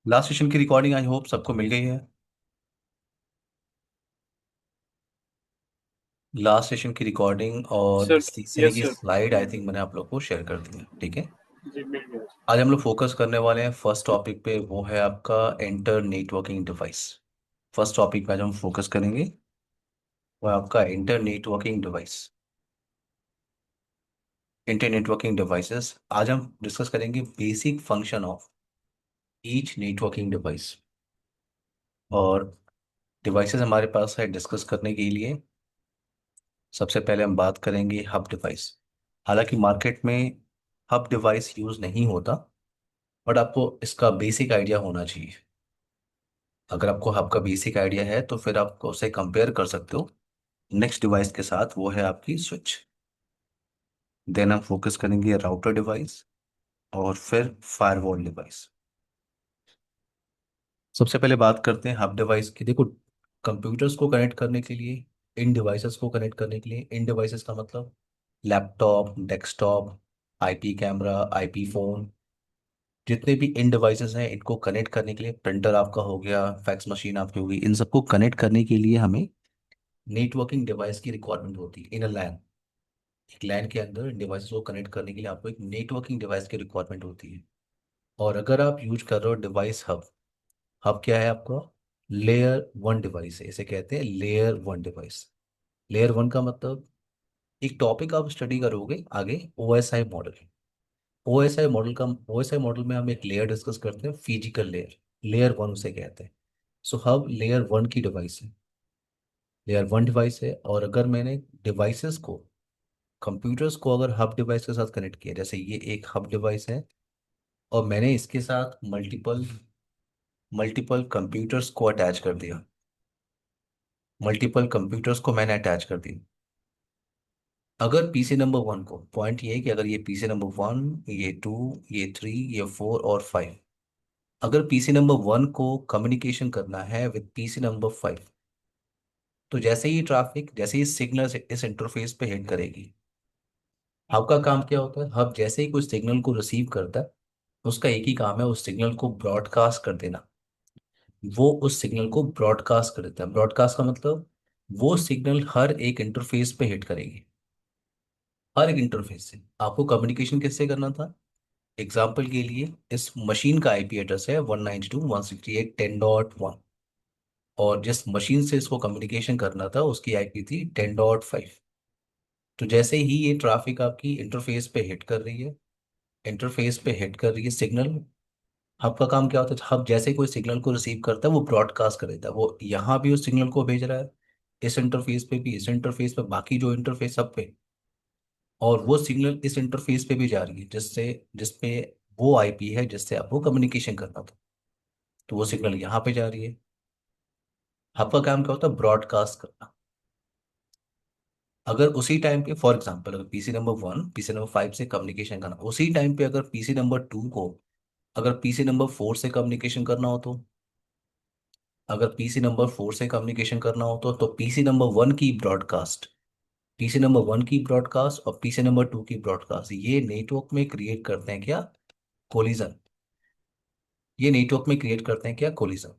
Last session की recording I hope सबको मिल गई है। लास्ट सेशन की रिकॉर्डिंग और सर। इस तीसरे यस की सर। स्लाइड आई थिंक मैंने आप लोग को शेयर कर दी है। ठीक है। जी मिल गया। आज हम लोग फोकस करने वाले हैं फर्स्ट टॉपिक पे, वो है आपका inter networking device. First topic पे आज हम फोकस करेंगे, वो है आपका inter networking device. Inter networking devices आज हम डिस्कस करेंगे basic function of each networking device. और डिवाइसेस हमारे पास है डिस्कस करने के लिए। सबसे पहले हम बात करेंगे हब डिवाइस। हालांकि मार्केट में हब डिवाइस यूज नहीं होता, बट आपको इसका बेसिक आइडिया होना चाहिए। अगर आपको हब का बेसिक आइडिया है तो फिर आप उसे कंपेयर कर सकते हो नेक्स्ट डिवाइस के साथ, वो है आपकी स्विच। देन हम फोकस करेंगे राउटर डिवाइस और फिर फायरवॉल डिवाइस। सबसे पहले बात करते हैं हब डिवाइस की। देखो, कंप्यूटर्स को कनेक्ट करने के लिए, इन डिवाइसेस को कनेक्ट करने के लिए, इन डिवाइसेस का मतलब laptop, desktop, IP camera, IP phone, जितने भी इन डिवाइसेस हैं इनको कनेक्ट करने के लिए, प्रिंटर आपका हो गया, फैक्स मशीन आपकी होगी, इन सबको कनेक्ट करने के लिए हमें नेटवर्किंग डिवाइस की रिक्वायरमेंट होती है इन अ लैन। एक लैन के अंदर इन डिवाइसेस को कनेक्ट करने के लिए आपको एक नेटवर्किंग डिवाइस की रिक्वायरमेंट होती है। और अगर आप यूज कर रहे हो डिवाइस हब, हब क्या है आपका? लेयर वन डिवाइस है, इसे कहते हैं layer one device. Layer one का मतलब, एक टॉपिक आप स्टडी करोगे आगे, ओएसआई मॉडल। ओएसआई मॉडल में हम एक लेयर डिस्कस करते हैं, फिजिकल लेयर। लेयर वन उसे कहते हैं। सो हब लेयर वन की डिवाइस है, लेयर वन डिवाइस है। और अगर मैंने डिवाइसेस को, कंप्यूटर्स को अगर हब डिवाइस के साथ कनेक्ट किया, जैसे ये एक हब डिवाइस है और मैंने इसके साथ मल्टीपल मल्टीपल कंप्यूटर्स को अटैच कर दिया, मल्टीपल कंप्यूटर्स को मैंने अटैच कर दिया। अगर पीसी नंबर वन को, पॉइंट ये है कि अगर ये पीसी नंबर वन, ये टू, ये थ्री, ये फोर और फाइव, अगर पीसी नंबर वन को कम्युनिकेशन करना है विद पीसी नंबर फाइव, तो जैसे ही ट्रैफिक, जैसे ही सिग्नल इस इंटरफेस पे हिट करेगी, हब का काम क्या होता है? हब जैसे ही कोई सिग्नल को रिसीव करता है, उसका एक ही काम है उस सिग्नल को ब्रॉडकास्ट कर देना। वो उस सिग्नल को ब्रॉडकास्ट कर देता है। ब्रॉडकास्ट का मतलब, वो सिग्नल हर एक इंटरफेस पे हिट करेगी। हर एक इंटरफेस से आपको कम्युनिकेशन किससे करना था? एग्जाम्पल के लिए, इस मशीन का आईपी एड्रेस है 192.168.10.1, और जिस मशीन से इसको कम्युनिकेशन करना था उसकी आईपी थी 10.5। तो जैसे ही ये ट्रैफिक आपकी इंटरफेस पे हिट कर रही है, इंटरफेस पे हिट कर रही है सिग्नल, हब का काम क्या होता है? हब जैसे ही कोई सिग्नल को रिसीव करता है वो ब्रॉडकास्ट कर देता है। वो यहाँ भी उस सिग्नल को भेज रहा है, इस इंटरफेस पे भी, इस इंटरफेस पे, बाकी जो इंटरफेस सब पे, और वो सिग्नल इस इंटरफेस पे भी जा रही है जिससे, जिसपे वो आईपी है जिससे आपको कम्युनिकेशन करना था, तो वो सिग्नल यहाँ पे जा रही है। हब का काम क्या होता है? ब्रॉडकास्ट करना। अगर उसी टाइम पे, फॉर एग्जांपल, अगर PC number one PC number five से कम्युनिकेशन करना, उसी टाइम पे अगर पीसी नंबर टू को, अगर पीसी नंबर फोर से कम्युनिकेशन करना हो तो, अगर पीसी नंबर फोर से कम्युनिकेशन करना हो तो पीसी नंबर वन की ब्रॉडकास्ट, पीसी नंबर वन की ब्रॉडकास्ट और पीसी नंबर टू की ब्रॉडकास्ट, ये नेटवर्क में क्रिएट करते हैं क्या? कोलिजन। ये नेटवर्क में क्रिएट करते हैं क्या? कोलिजन।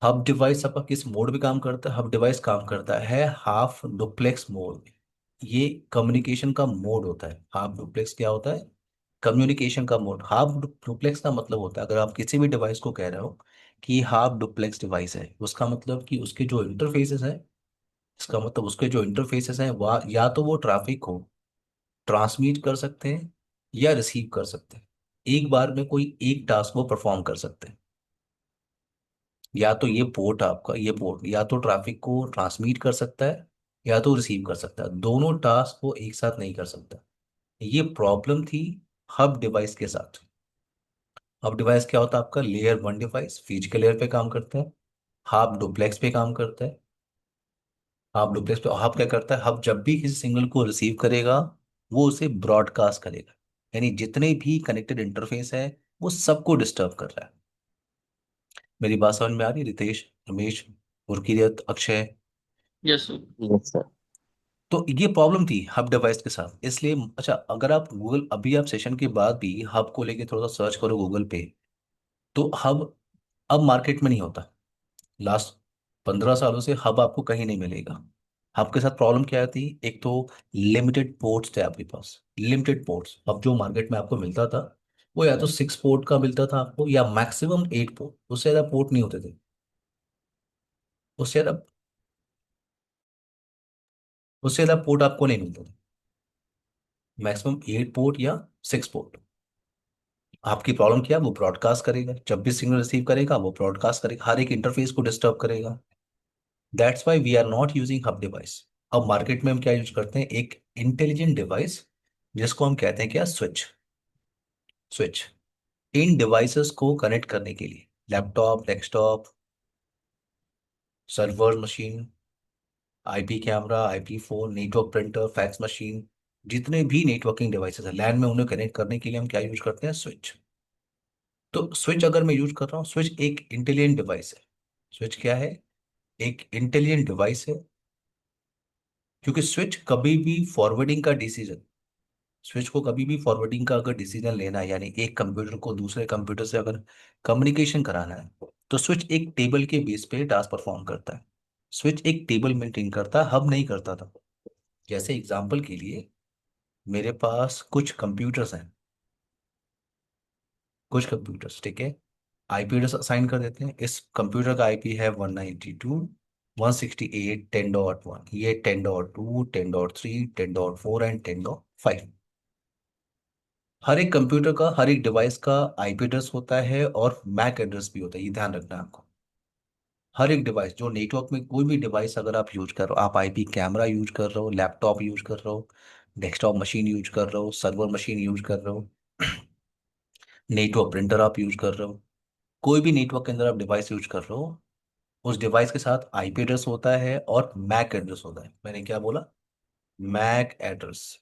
हब डिवाइस आपका किस मोड में काम करता है? हब डिवाइस काम करता है हाफ डुप्लेक्स मोड में। ये कम्युनिकेशन का मोड होता है। हाफ डुप्लेक्स क्या होता है? कम्युनिकेशन का मोड। हाफ डुप्लेक्स का मतलब होता है, अगर आप किसी भी डिवाइस को कह रहे हो कि हाफ डुप्लेक्स डिवाइस है, उसका मतलब कि उसके जो इंटरफेसेस हैं, इसका मतलब उसके जो इंटरफेसेस हैं वह या तो वो ट्रैफिक को ट्रांसमिट कर सकते हैं या रिसीव कर सकते हैं। एक बार में कोई एक टास्क को परफॉर्म कर सकते हैं। या तो ये पोर्ट, आपका ये पोर्ट या तो ट्रैफिक को ट्रांसमिट कर सकता है या तो रिसीव कर सकता है, दोनों टास्क को एक साथ नहीं कर सकता। ये प्रॉब्लम थी हब डिवाइस के साथ। हब डिवाइस क्या होता है आपका? Layer one device, physical layer पे काम करता है, हब डुप्लेक्स पे काम करता है। हब डुप्लेक्स पे हब क्या करता है? हब जब भी किसी सिग्नल को रिसीव करेगा, वो उसे ब्रॉडकास्ट करेगा, यानी जितने भी कनेक्टेड इंटरफेस है वो सबको डिस्टर्ब कर रहा है। मेरी बात समझ में आ रही है? Ritesh, Ramesh, Gurkirat, Akshay. Yes sir. Yes sir. तो ये प्रॉब्लम थी हब डिवाइस के साथ, इसलिए अच्छा अगर आप गूगल, अभी आप सेशन के बाद भी हब को लेके थोड़ा सा सर्च करो गूगल पे, तो हब अब मार्केट में नहीं होता। लास्ट 15 सालों से हब आपको कहीं नहीं मिलेगा। हब के साथ प्रॉब्लम क्या थी, एक तो लिमिटेड पोर्ट्स थे आपके पास, लिमिटेड पोर्ट्स। अब जो मार्केट में आपको मिलता था वो या तो 6 पोर्ट का मिलता था आपको, या मैक्सिमम 8 पोर्ट, उससे ज़्यादा पोर्ट नहीं होते थे। उससे ज़्यादा उससे ज़्यादा पोर्ट आपको नहीं मिलता था। मैक्सिमम 8 पोर्ट या 6 पोर्ट। आपकी प्रॉब्लम क्या है, वो ब्रॉडकास्ट करेगा, जब भी सिग्नल रिसीव करेगा वो ब्रॉडकास्ट करेगा, हर एक इंटरफेस को डिस्टर्ब करेगा। That's why we are not using hub device. अब मार्केट में हम क्या यूज करते हैं, एक इंटेलिजेंट डिवाइस, जिसको हम कहते हैं क्या, स्विच। स्विच इन डिवाइसेस को कनेक्ट करने के लिए, laptop, desktop, server machine, IP camera, IP phone, network printer, fax machine, जितने भी नेटवर्किंग डिवाइसेस है लैन में, उन्हें कनेक्ट करने के लिए हम क्या यूज करते हैं, स्विच। तो स्विच अगर मैं यूज कर रहा हूँ, स्विच एक इंटेलिजेंट डिवाइस है। स्विच क्या है, एक इंटेलिजेंट डिवाइस है, क्योंकि स्विच कभी भी फॉरवर्डिंग का डिसीजन, स्विच को कभी भी फॉरवर्डिंग का अगर डिसीजन लेना है, यानी एक कंप्यूटर को दूसरे कंप्यूटर से अगर कम्युनिकेशन कराना है, तो स्विच एक टेबल के बेस पे टास्क परफॉर्म करता है। स्विच एक टेबल मेंटेन करता है, हब नहीं करता था। जैसे एग्जांपल के लिए, मेरे पास कुछ कंप्यूटर्स हैं, कुछ कंप्यूटर्स, ठीक है, आईपी एड्रेस असाइन कर देते हैं। इस कंप्यूटर का आईपी है 192.168.10.1, ये 10.2, 10.3, 10.4 एंड 10.5। हर एक कंप्यूटर का, हर एक डिवाइस का आईपी एड्रेस होता है और मैक एड्रेस भी होता है, ये ध्यान रखना है आपको। हर एक डिवाइस जो नेटवर्क में, कोई भी डिवाइस अगर आप यूज कर रहे हो, आप आईपी कैमरा यूज कर रहे हो, लैपटॉप यूज कर रहे हो, डेस्कटॉप मशीन यूज कर रहे हो, सर्वर मशीन यूज कर रहे हो, नेटवर्क प्रिंटर आप यूज कर रहे हो, कोई भी नेटवर्क के अंदर आप डिवाइस यूज कर रहे हो, उस डिवाइस के साथ आईपी एड्रेस होता है और मैक एड्रेस होता है। मैंने क्या बोला, MAC address.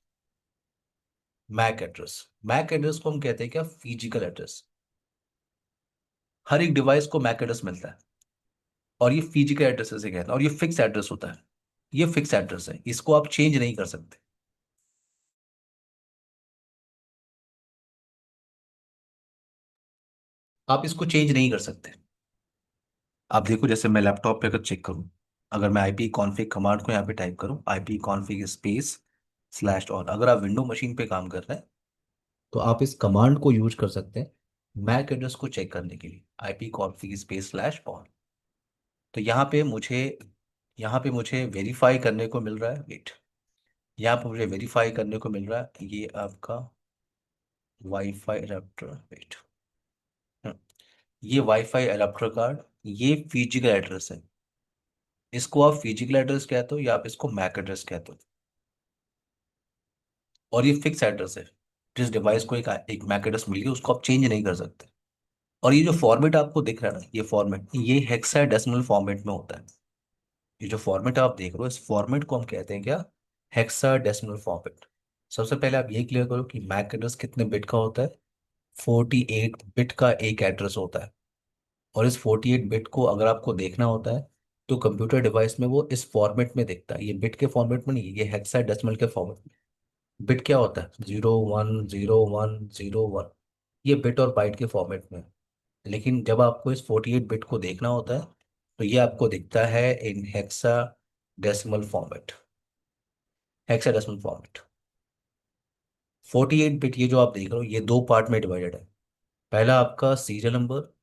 MAC address, MAC address को हम कहते हैं क्या, फिजिकल एड्रेस। हर एक डिवाइस को मैक एड्रेस मिलता है, और ये फिजिकल एड्रेस से कहते हैं, और ये फिक्स एड्रेस होता है। ये फिक्स एड्रेस है, इसको आप चेंज नहीं कर सकते। आप इसको चेंज नहीं कर सकते। आप देखो, जैसे मैं लैपटॉप पे अगर चेक करूं, अगर मैं आईपी कॉन्फ़िग कमांड को यहाँ पे टाइप करूं, IP config space slash on, अगर आप विंडो मशीन पे काम कर रहे हैं तो आप इस कमांड को यूज कर सकते हैं मैक एड्रेस को चेक करने के लिए, IP config space slash on. तो यहाँ पे मुझे वेरीफाई करने को मिल रहा है, वेट, यहाँ पे मुझे वेरीफाई करने को मिल रहा है, ये आपका वाईफाई एडाप्टर, वेट, ये वाईफाई एडाप्टर कार्ड, ये फिजिकल एड्रेस है। इसको आप फिजिकल एड्रेस कहते हो या आप इसको मैक एड्रेस कहते हो, और ये फिक्स एड्रेस है। जिस डिवाइस को एक मैक एड्रेस मिल गई, उसको आप चेंज नहीं कर सकते। और ये जो फॉर्मेट आपको दिख रहा है ना, ये फॉर्मेट, ये हेक्साडेसिमल फॉर्मेट में होता है। ये जो फॉर्मेट आप देख रहे हो, इस फॉर्मेट को हम कहते हैं क्या, हेक्साडेसिमल फॉर्मेट। सबसे पहले आप ये क्लियर करो कि मैक एड्रेस कितने बिट का होता है। 48 बिट का एक एड्रेस होता है, और इस 48 बिट को अगर आपको देखना होता है, तो कंप्यूटर डिवाइस में वो इस फॉर्मेट में दिखता है, ये बिट के फॉर्मेट में नहीं, ये हेक्साडेसिमल के फॉर्मेट में। बिट क्या होता है, 0 1 0 1 0 1, ये बिट और बाइट के फॉर्मेट में। लेकिन जब आपको इस 48 बिट को देखना होता है, तो ये आपको दिखता है in hexadecimal format. Hexadecimal format, 48 bit, ये जो आप देख रहे हो, ये दो पार्ट में डिवाइडेड है। पहला आपका सीरियल नंबर,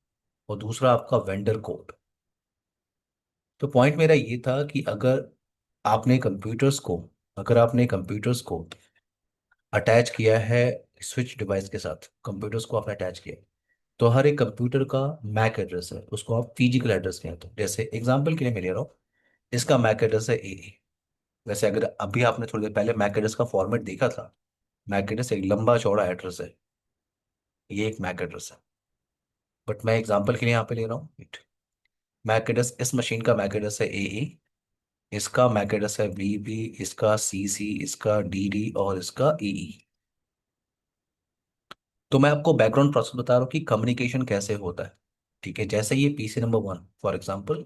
और दूसरा आपका वेंडर कोड। तो पॉइंट मेरा ये था कि आपने कंप्यूटर्स को अगर आपने कंप्यूटर्स को अटैच किया है स्विच डिवाइस के साथ, कंप्यूटर्स को आपने अटैच किया, तो हर एक कंप्यूटर का मैक एड्रेस है, उसको आप फिजिकल एड्रेस कहते हो। जैसे एग्जांपल के लिए मैं ले रहा हूँ, इसका मैक एड्रेस है ए। वैसे अगर अभी आपने थोड़ी देर पहले मैक एड्रेस का फॉर्मेट देखा था, मैक एड्रेस एक लंबा चौड़ा एड्रेस है, ये एक मैक एड्रेस है। बट मैं एग्जांपल के लिए यहाँ पे ले रहा हूँ, मैक एड्रेस, इस मशीन का मैक एड्रेस है ए, इसका मैक एड्रेस है बी, इसका सी, इसका डी और इसका ई। तो मैं आपको बैकग्राउंड प्रोसेस बता रहा हूँ कि कम्युनिकेशन कैसे होता है। ठीक है, जैसे ये पीसी नंबर 1 फॉर एग्जांपल,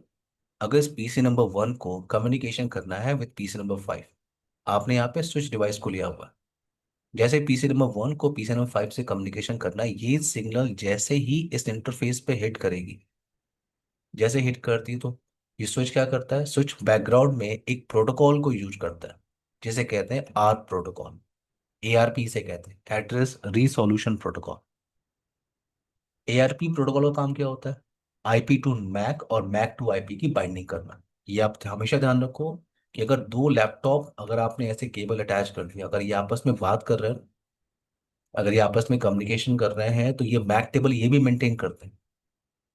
अगर इस पीसी नंबर 1 को कम्युनिकेशन करना है विद पीसी नंबर 5, आपने यहाँ पे स्विच डिवाइस को लिया हुआ है। जैसे पीसी नंबर 1 को पीसी नंबर 5 से कम्युनिकेशन करना है, ये सिग्नल जैसे ही इस इंटरफेस पे हिट करेगी, जैसे हिट करती है तो ये स्विच क्या करता है, स्विच बैकग्राउंड में एक प्रोटोकॉल को यूज करता है, जिसे कहते हैं आर प्रोटोकॉल। एआरपी से कहते हैं, address resolution protocol. ARP protocol का काम क्या होता है, आईपी टू मैक और मैक टू आईपी की बाइंडिंग करना। ये आप हमेशा ध्यान रखो कि अगर दो लैपटॉप, अगर आपने ऐसे केबल अटैच कर दिया, अगर ये आपस में बात कर रहे हैं, अगर ये आपस में कम्युनिकेशन कर रहे हैं, तो ये मैक टेबल ये भी मेंटेन करते हैं।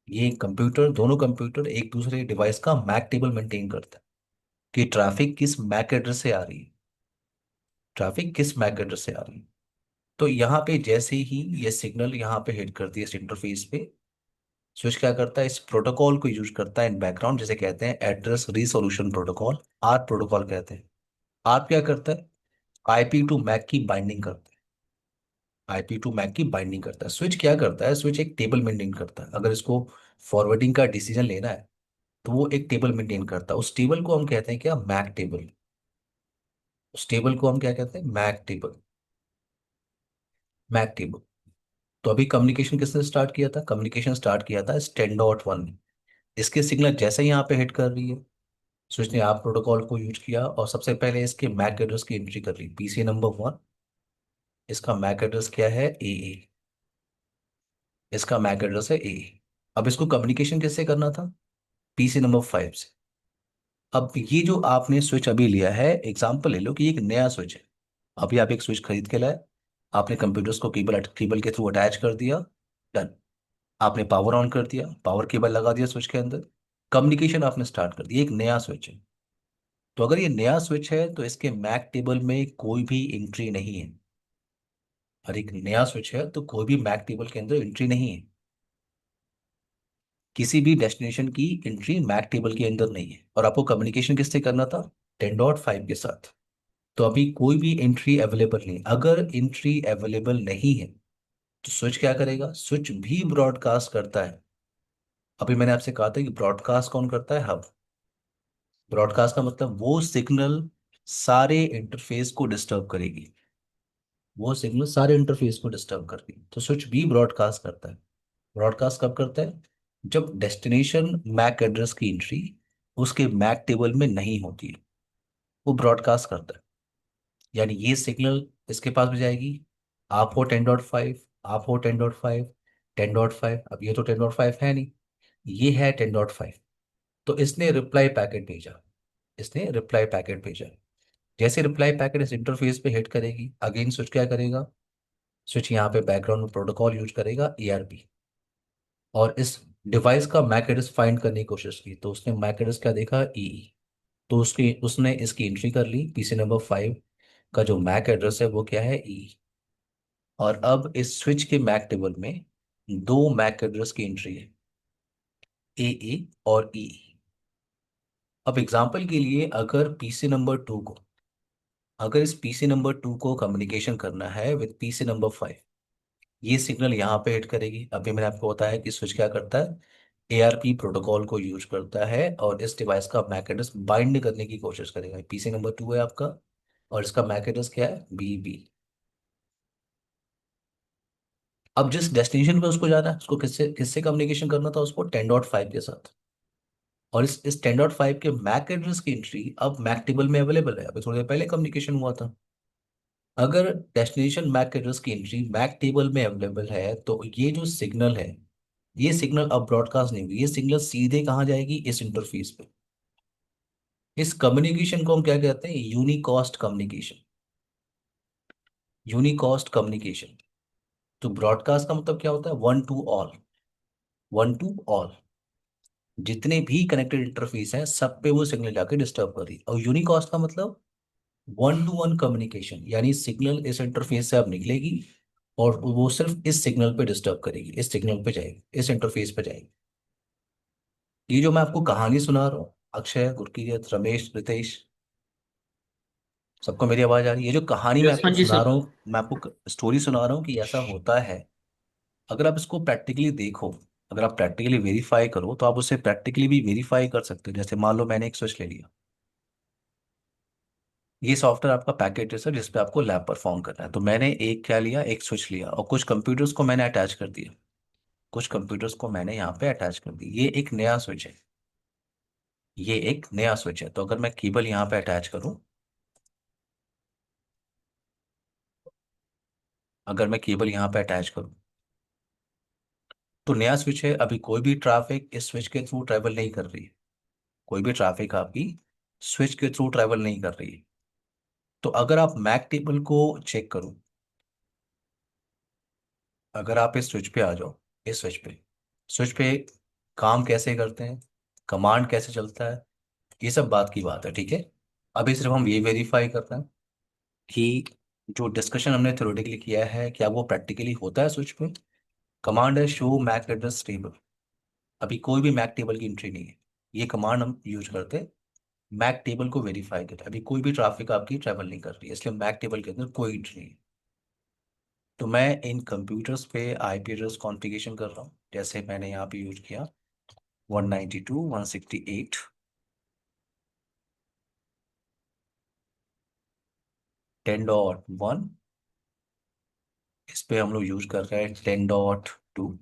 ये कंप्यूटर, दोनों कंप्यूटर एक दूसरे डिवाइस का मैक टेबल मेंटेन करते हैं कि ट्रैफिक किस मैक एड्रेस से आ रही है, ट्रैफिक किस मैक एड्रेस से आ रही है। तो यहाँ पे जैसे ही ये सिग्नल यहाँ पे हिट करती है इस इंटरफेस पे, स्विच क्या करता है, इस प्रोटोकॉल को यूज करता है इन बैकग्राउंड, जिसे कहते हैं address resolution protocol, ARP protocol कहते हैं। आर क्या करता है, आईपी टू मैक की बाइंडिंग करता है, आईपी टू मैक की बाइंडिंग करता है। स्विच क्या करता है, स्विच एक टेबल मेंटेन करता है। अगर इसको फॉरवर्डिंग का डिसीजन लेना है, तो वो एक टेबल मेंटेन करता है। उस टेबल को हम कहते हैं क्या, मैक टेबल। उस टेबल को हम क्या कहते हैं, मैक टेबल, मैक टेबल। तो अभी कम्युनिकेशन किसने स्टार्ट किया था, कम्युनिकेशन स्टार्ट किया था स्टैंडर्ड 1 ने। इसके सिग्नल जैसे ही यहाँ पे हिट कर रही है, स्विच ने आप प्रोटोकॉल को यूज किया और सबसे पहले इसके मैक एड्रेस की एंट्री कर ली, पीसी नंबर 1। इसका मैक एड्रेस क्या है, ए। इसका मैक एड्रेस है ए। अब इसको कम्युनिकेशन किससे करना था, पीसी नंबर 5 से। अब ये जो आपने स्विच अभी लिया है, एग्जांपल ले लो कि ये एक नया स्विच है। अभी आप एक स्विच खरीद के लाए, आपने कंप्यूटर्स को केबल केबल के थ्रू अटैच कर दिया, डन। आपने पावर ऑन कर दिया, पावर केबल लगा दिया स्विच के अंदर, कम्युनिकेशन आपने स्टार्ट कर दिया। एक नया स्विच है, तो अगर ये नया स्विच है तो इसके मैक टेबल में कोई भी एंट्री नहीं है। और एक नया स्विच है तो कोई भी मैक टेबल के अंदर एंट्री नहीं है, किसी भी डेस्टिनेशन की एंट्री मैक टेबल के अंदर नहीं है। और आपको कम्युनिकेशन किससे करना था, 10.5 के साथ। तो अभी कोई भी एंट्री अवेलेबल नहीं। अगर एंट्री अवेलेबल नहीं है तो स्विच क्या करेगा, स्विच भी ब्रॉडकास्ट करता है। अभी मैंने आपसे कहा था कि ब्रॉडकास्ट कौन करता है, हब। ब्रॉडकास्ट का मतलब वो सिग्नल सारे इंटरफेस को डिस्टर्ब करेगी, वो सिग्नल सारे इंटरफेस को डिस्टर्ब करेगी। तो स्विच भी ब्रॉडकास्ट करता है। ब्रॉडकास्ट कब करता है, जब डेस्टिनेशन मैक एड्रेस की एंट्री उसके मैक टेबल में नहीं होती है, वो ब्रॉडकास्ट करता है। यानी ये सिग्नल इसके पास भी जाएगी, आप हो 10.5, आप हो 10.5, 10.5। अब ये तो 10.5 है नहीं, ये है 10.5। तो इसने रिप्लाई पैकेट भेजा, इसने रिप्लाई पैकेट भेजा। जैसे रिप्लाई पैकेट इस इंटरफेस पे हिट करेगी, अगेन स्विच क्या करेगा, स्विच यहाँ पे बैकग्राउंड में प्रोटोकॉल यूज करेगा, एआरपी। और इस डिवाइस का मैक एड्रेस फाइंड करने की कोशिश की, तो उसने मैक एड्रेस क्या देखा, ई। तो उसकी उसने इसकी एंट्री कर ली, पीसी नंबर 5 का जो मैक एड्रेस है वो क्या है, ई। और अब इस स्विच के मैक टेबल में दो मैक एड्रेस की एंट्री है, ए और ई। अब एग्जांपल के लिए, अगर पीसी नंबर 2 को, अगर इस पीसी नंबर 2 को कम्युनिकेशन करना है विद पीसी नंबर 5, ये सिग्नल यहाँ पे हिट करेगी। अभी मैंने आपको बताया कि स्विच क्या करता है, एआरपी प्रोटोकॉल को यूज करता है और इस डिवाइस का मैक एड्रेस बाइंड करने की कोशिश करेगा। पीसी नंबर 2 है आपका, और इसका मैक एड्रेस क्या है, बीबी। अब जिस डेस्टिनेशन पे उसको जाना है, उसको किससे किससे कम्युनिकेशन करना था, उसको 10.5 के साथ। और इस 10.5 के मैक एड्रेस की एंट्री अब मैक टेबल में अवेलेबल है, अभी थोड़ी देर पहले कम्युनिकेशन हुआ था। अगर डेस्टिनेशन मैक एड्रेस की एंट्री मैक टेबल में अवेलेबल है, तो ये जो सिग्नल है, ये सिग्नल अब ब्रॉडकास्ट नहीं होगी, ये सिग्नल सीधे कहाँ जाएगी, इस इंटरफेस पे। इस कम्युनिकेशन को हम क्या कहते हैं, यूनिकॉस्ट कम्युनिकेशन, यूनिकॉस्ट कम्युनिकेशन। तो ब्रॉडकास्ट का मतलब क्या होता है, one two all, one two all. जितने भी कनेक्टेड इंटरफेस हैं सब पे वो सिग्नल जाके डिस्टर्ब कर रही है। और यूनिकॉस्ट का मतलब 1 to 1 कम्युनिकेशन, यानी सिग्नल इस इंटरफेस से अब निकलेगी और वो सिर्फ इस सिग्नल पे डिस्टर्ब करेगी, इस सिग्नल पे जाएगी, इस इंटरफेस पे जाएगी। ये जो मैं आपको कहानी सुना रहा हूँ, अक्षय, गुरकीरत, रमेश, रितेश, सबको मेरी आवाज आ रही है। ये जो कहानी मैं यस, हाँ आपको जी सुना सर। रहा हूँ, मैं आपको स्टोरी सुना रहा हूँ कि ऐसा होता है। अगर आप इसको प्रैक्टिकली देखो, अगर आप प्रैक्टिकली वेरीफाई करो, तो आप उसे प्रैक्टिकली भी वेरीफाई कर सकते हो। जैसे मान लो मैंने एक स्विच ले लिया, ये सॉफ्टवेयर आपका पैकेज है जिस पे आपको लैब परफॉर्म करना है। तो मैंने एक क्या लिया, एक स्विच लिया और कुछ कंप्यूटर्स को मैंने अटैच कर दिया। कुछ कंप्यूटर्स को मैंने यहाँ पे अटैच कर दी। ये एक नया स्विच है। ये एक नया स्विच है। तो अगर मैं केबल यहाँ पे अटैच करूँ, अगर मैं केबल यहाँ पे अटैच करूँ, तो नया स्विच है। अभी कोई भी ट्रैफिक इस स्विच के थ्रू ट्रैवल नहीं कर रही है। कोई भी ट्रैफिक आपकी स्विच के थ्रू ट्रैवल नहीं कर रही है। तो अगर आप मैक टेबल को चेक करो, अगर आप इस स्विच पे आ जाओ, इस स्विच पे काम कैसे करते हैं, कमांड कैसे चलता है, ये सब बात की बात है, ठीक है। अभी सिर्फ हम ये वेरीफाई करते हैं कि जो डिस्कशन हमने थ्योरेटिकली किया है क्या वो प्रैक्टिकली होता है स्विच पे। कमांड है शो मैक एड्रेस टेबल। अभी कोई भी मैक टेबल की एंट्री नहीं है। ये कमांड हम यूज करते हैं मैक टेबल को वेरीफाई करते हैं। अभी कोई भी ट्रैफिक आपकी ट्रैवल नहीं कर रही है, इसलिए मैक टेबल के अंदर कोई एंट्री नहीं है। तो मैं इन कंप्यूटर्स पे आईपी एड्रेस कॉन्फ़िगरेशन कर रहा हूँ, जैसे मैंने यहाँ पे यूज किया 192.168, 10.1। इस पे हम लोग यूज कर रहे हैं 10.2।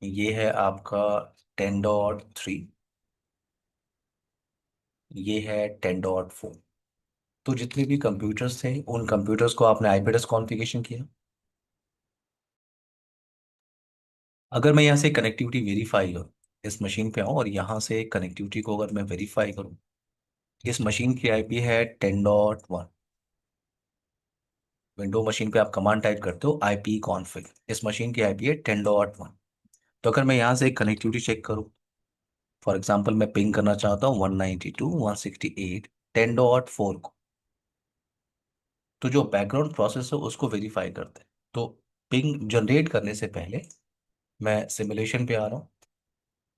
ये है आपका 10.3। ये है 10.4। तो जितने भी कंप्यूटर्स थे उन कंप्यूटर्स को आपने आईपी एड्रेस कॉन्फ़िगरेशन किया। अगर मैं यहाँ से कनेक्टिविटी वेरीफाई करूँ, इस मशीन पे आऊँ और यहाँ से कनेक्टिविटी को अगर मैं वेरीफाई करूँ, इस मशीन की आईपी है 10.1। विंडो मशीन पे आप कमांड टाइप करते हो आईपी कॉन्फिग, इस मशीन की आईपी है 10.1। तो अगर मैं यहाँ से कनेक्टिविटी चेक करूँ, फॉर एग्जाम्पल मैं पिंग करना चाहता हूँ 192.168.10.4 को, तो जो बैकग्राउंड प्रोसेस है उसको वेरीफाई करते हैं। तो पिंग जनरेट करने से पहले मैं सिमुलेशन पे आ रहा हूँ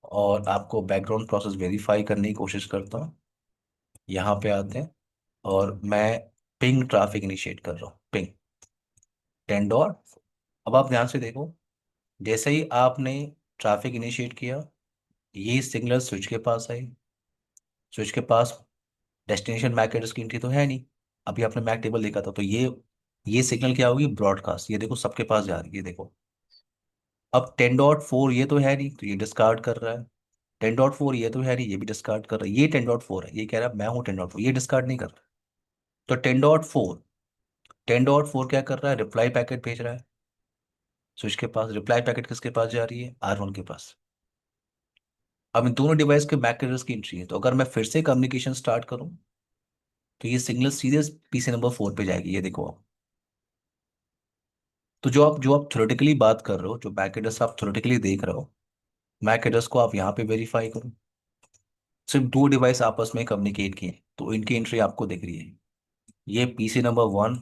और आपको बैकग्राउंड प्रोसेस वेरीफाई करने की कोशिश करता हूँ। यहाँ पे आते हैं और मैं पिंग ट्रैफिक इनिशिएट कर रहा हूँ, पिंग 10 डॉट। अब आप ध्यान से देखो, जैसे ही आपने ट्रैफिक इनिशिएट किया, ये सिग्नल स्विच के पास आई। स्विच के पास डेस्टिनेशन मैक एड्रेस की एंट्री तो है नहीं। अभी आपने मैक टेबल देखा था, तो ये सिग्नल क्या होगी, ब्रॉडकास्ट। ये देखो सबके पास जा रही है, ये देखो। अब 10.4 ये तो है नहीं, तो ये डिस्कार्ड कर रहा है। 10.4 ये तो है नहीं, ये भी डिस्कार्ड कर रहा है। ये 10.4 है, ये कह रहा है मैं हूँ 10.4, ये डिस्कार्ड नहीं कर रहा। तो 10.4 क्या कर रहा है, रिप्लाई पैकेट भेज रहा है स्विच के पास। रिप्लाई पैकेट किसके पास जा रही है, R1 के पास। अब इन दोनों डिवाइस के मैक एड्रेस की एंट्री है, तो अगर मैं फिर से कम्युनिकेशन स्टार्ट करूं, तो ये सिग्नल सीधे पीसी नंबर 4 पे जाएगी, ये देखो आप। तो जो आप थ्योरेटिकली बात कर रहे हो, जो मैक एड्रेस आप थ्योरेटिकली देख रहे हो, मैक एड्रेस को आप यहाँ पे वेरीफाई करो। सिर्फ दो डिवाइस आपस में कम्युनिकेट किए तो इनकी एंट्री आपको दिख रही है। ये पीसी नंबर 1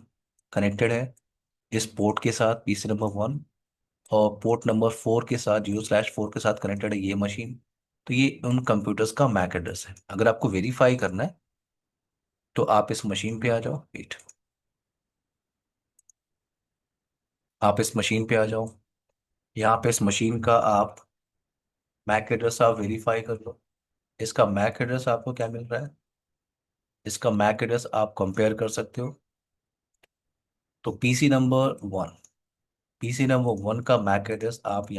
कनेक्टेड है इस पोर्ट के साथ, पीसी नंबर 1, और पोर्ट नंबर 4 के साथ, 0/4 के साथ कनेक्टेड है ये मशीन। तो ये उन कंप्यूटर्स का मैक एड्रेस है। अगर आपको वेरीफाई करना है तो आप इस मशीन पे आ जाओ, वेट, आप इस मशीन पे आ जाओ। यहाँ पे इस मशीन का आप मैक एड्रेस आप वेरीफाई कर लो। इसका मैक एड्रेस आपको क्या मिल रहा है, इसका मैक एड्रेस आप कंपेयर कर सकते हो। तो पीसी नंबर 1 का मैक एड्रेस आप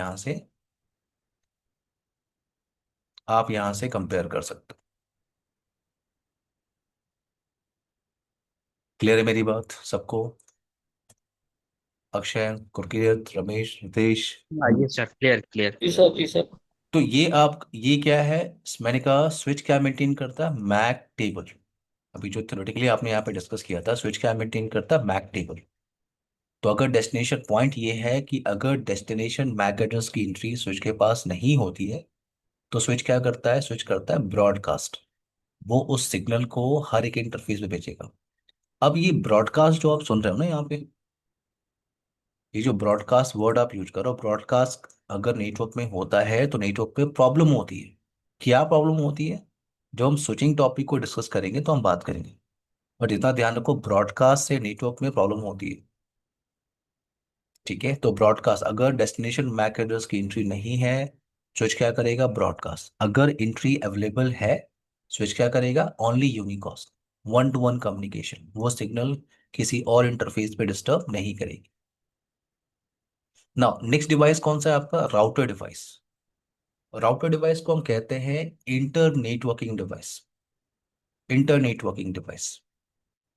यहाँ से कंपेयर कर सकते हो। क्लियर है मेरी बात सबको? अक्षय, गुरकीरत, रमेश, रितेश। आइए सर, क्लियर क्लियर। जी सर, जी सर। तो ये क्या है, मैंने कहा स्विच क्या मेंटेन करता है, मैक टेबल। अभी जो थ्योरेटिकली आपने यहाँ पे डिस्कस किया था, स्विच क्या मेंटेन करता है, मैक टेबल। तो अगर डेस्टिनेशन पॉइंट ये है कि अगर डेस्टिनेशन मैक एड्रेस की एंट्री स्विच के पास नहीं होती है, तो स्विच क्या करता है, स्विच करता है ब्रॉडकास्ट। वो उस सिग्नल को हर एक इंटरफेस पे भेजेगा। अब ये ब्रॉडकास्ट जो आप सुन रहे हो ना यहाँ पे, ये जो ब्रॉडकास्ट वर्ड आप यूज करो, ब्रॉडकास्ट अगर नेटवर्क में होता है तो नेटवर्क पे प्रॉब्लम होती है। क्या प्रॉब्लम होती है, जो हम स्विचिंग टॉपिक को डिस्कस करेंगे तो हम बात करेंगे। और इतना ध्यान रखो, ब्रॉडकास्ट से नेटवर्क में प्रॉब्लम होती है, ठीक है। तो ब्रॉडकास्ट, अगर डेस्टिनेशन मैक एड्रेस की एंट्री नहीं है, स्विच क्या करेगा, ब्रॉडकास्ट। अगर एंट्री अवेलेबल है, स्विच क्या करेगा? Only unicast, one two one communication, वो सिग्नल किसी और इंटरफेस पे डिस्टर्ब नहीं करेगी। नाउ नेक्स्ट डिवाइस कौन सा है आपका? Router device. राउटर डिवाइस को हम कहते हैं inter networking device. Inter networking device.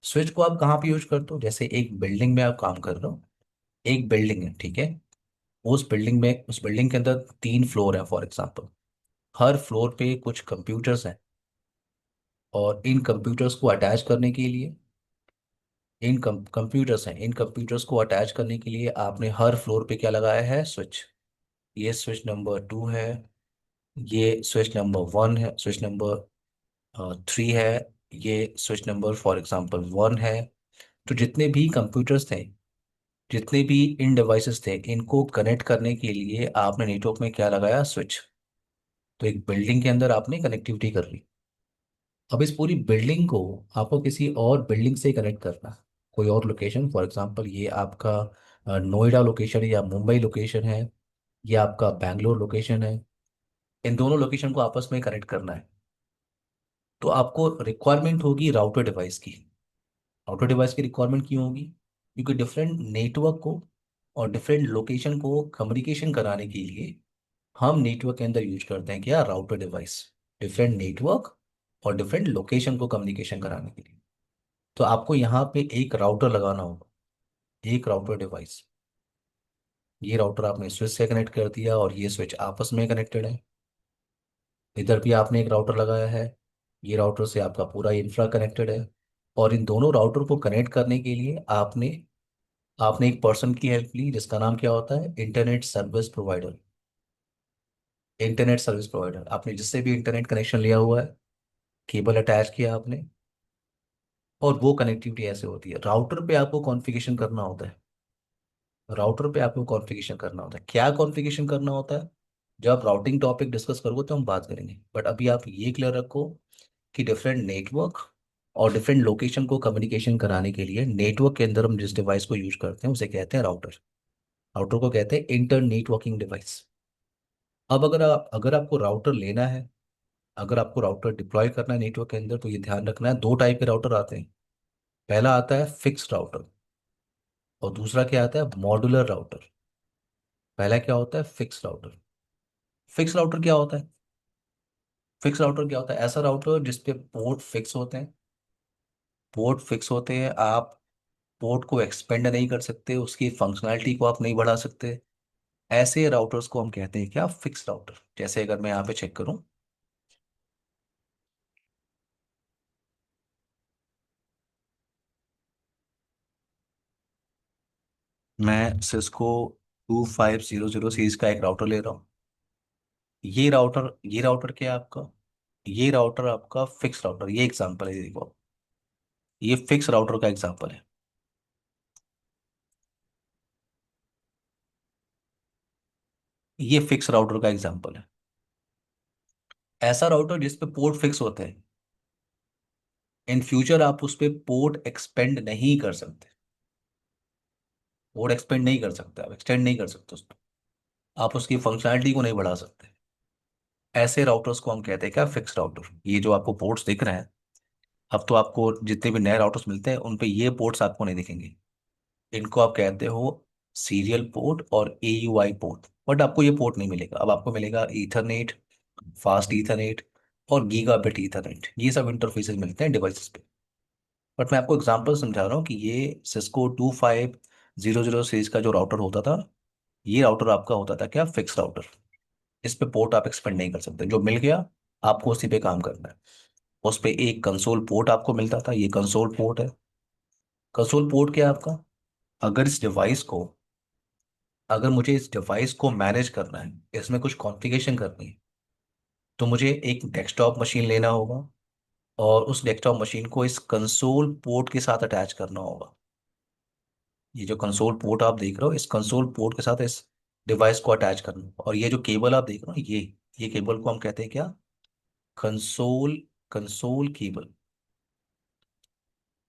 Switch को आप कहाँ पे यूज करते हो? जैसे एक बिल्डिंग में आप काम कर रहे हो, एक बिल्डिंग है, ठीक है। उस बिल्डिंग के अंदर 3 फ्लोर है फॉर एग्जाम्पल। हर फ्लोर पे कुछ कंप्यूटर्स हैं, और इन कंप्यूटर्स को अटैच करने के लिए, कंप्यूटर्स हैं, इन कंप्यूटर्स को अटैच करने के लिए आपने हर फ्लोर पे क्या लगाया है? स्विच। ये स्विच नंबर 2 है, ये स्विच नंबर 1 है, स्विच नंबर 3 है, ये स्विच नंबर फॉर एग्जांपल 1 है। तो जितने भी कंप्यूटर्स थे, जितने भी इन डिवाइसेस थे, इनको कनेक्ट करने के लिए आपने नेटवर्क में क्या लगाया? स्विच। तो एक बिल्डिंग के अंदर आपने कनेक्टिविटी कर ली। अब इस पूरी बिल्डिंग को आपको किसी और बिल्डिंग से कनेक्ट करना है। कोई और लोकेशन, फॉर एग्जांपल ये आपका नोएडा लोकेशन है या मुंबई लोकेशन है, या आपका बैंगलोर लोकेशन है। इन दोनों लोकेशन को आपस में कनेक्ट करना है, तो आपको रिक्वायरमेंट होगी राउटर डिवाइस की। राउटर डिवाइस की रिक्वायरमेंट क्यों होगी? क्योंकि डिफरेंट नेटवर्क को और डिफरेंट लोकेशन को कम्युनिकेशन कराने के लिए हम नेटवर्क के अंदर यूज करते हैं क्या? Router device. डिफरेंट नेटवर्क और डिफरेंट लोकेशन को कम्युनिकेशन कराने के लिए। तो आपको यहाँ पे एक राउटर लगाना होगा, एक राउटर डिवाइस। ये राउटर आपने स्विच से कनेक्ट कर दिया, और ये स्विच आपस में कनेक्टेड है। इधर भी आपने एक राउटर लगाया है, ये राउटर से आपका पूरा इंफ्रा कनेक्टेड है। और इन दोनों राउटर को कनेक्ट करने के लिए आपने आपने एक पर्सन की हेल्प ली, जिसका नाम क्या होता है? Internet service provider. Internet service provider, आपने जिससे भी इंटरनेट कनेक्शन लिया हुआ है, केबल अटैच किया आपने, और वो कनेक्टिविटी ऐसे होती है। राउटर पे आपको कॉन्फ़िगरेशन करना होता है। राउटर पे आपको कॉन्फ़िगरेशन करना होता है। क्या कॉन्फ़िगरेशन करना होता है? जब आप राउटिंग टॉपिक डिस्कस करोगे तो हम बात करेंगे, बट अभी आप ये क्लियर रखो कि डिफरेंट नेटवर्क और डिफरेंट लोकेशन को कम्युनिकेशन कराने के लिए नेटवर्क के अंदर हम जिस डिवाइस को यूज करते हैं उसे कहते हैं राउटर। राउटर को कहते हैं इंटर नेटवर्किंग डिवाइस। अब अगर आपको राउटर लेना है, अगर आपको राउटर डिप्लॉय करना है नेटवर्क के अंदर, तो ये ध्यान रखना है, दो टाइप के राउटर आते हैं। पहला आता है फिक्स्ड राउटर, और दूसरा क्या आता है? Modular router. पहला क्या होता है? Fixed router. फिक्स्ड राउटर क्या होता है? फिक्स राउटर क्या होता है? ऐसा राउटर जिसपे पोर्ट फिक्स होते हैं। पोर्ट फिक्स होते हैं, आप पोर्ट को एक्सपेंड नहीं कर सकते, उसकी फंक्शनैलिटी को आप नहीं बढ़ा सकते। ऐसे राउटर्स को हम कहते हैं क्या? Fix router. जैसे अगर मैं यहाँ पे चेक करूँ, मैं सिस्को 2500 सीरीज का एक राउटर ले रहा हूँ। ये राउटर क्या है आपका? ये राउटर आपका फिक्स राउटर, ये एग्जांपल है, ये देखो, ये फिक्स राउटर का एग्जांपल है। ये फिक्स राउटर का एग्जांपल है। ऐसा राउटर जिस पे पोर्ट फिक्स होते हैं, इन फ्यूचर आप उस पर पोर्ट एक्सपेंड नहीं कर सकते। पोर्ट एक्सपेंड नहीं कर सकते, आप एक्सटेंड नहीं कर सकते उसको, आप उसकी फंक्शनैलिटी को नहीं बढ़ा सकते। ऐसे राउटर्स को हम कहते हैं क्या? Fix router. ये जो आपको पोर्ट्स दिख रहे हैं, अब तो आपको जितने भी नए राउटर्स मिलते हैं उन पे ये पोर्ट्स आपको नहीं दिखेंगे। इनको आप कहते हो सीरियल पोर्ट और AUI पोर्ट, बट आपको ये पोर्ट नहीं मिलेगा। अब आपको मिलेगा ईथरनेट, फास्ट ईथरनेट और गीगाबिट ईथरनेट। ये सब इंटरफेसेस मिलते हैं डिवाइसेस पे। बट मैं आपको एग्जांपल समझा रहा हूँ कि ये सिस्को 2500 सीरीज का जो राउटर होता था, ये राउटर आपका होता था क्या? Fix router. इस पे पोर्ट आप एक्सपेंड नहीं कर सकते, जो मिल गया आपको उसी पे काम करना है। उस पे एक कंसोल पोर्ट आपको मिलता था, ये कंसोल पोर्ट है। कंसोल पोर्ट क्या है आपका? अगर इस डिवाइस को अगर मुझे इस डिवाइस को मैनेज करना है, इसमें कुछ कॉन्फ़िगरेशन करनी है, तो मुझे एक डेस्कटॉप मशीन लेना होगा, और उस डेस्कटॉप मशीन को इस कंसोल पोर्ट के साथ अटैच करना होगा। ये जो कंसोल पोर्ट आप देख रहे हो, इस कंसोल पोर्ट के साथ इस डिवाइस को अटैच करना होगा। और ये जो केबल आप देख रहे हो, ये केबल को हम कहते हैं क्या? Console console cable.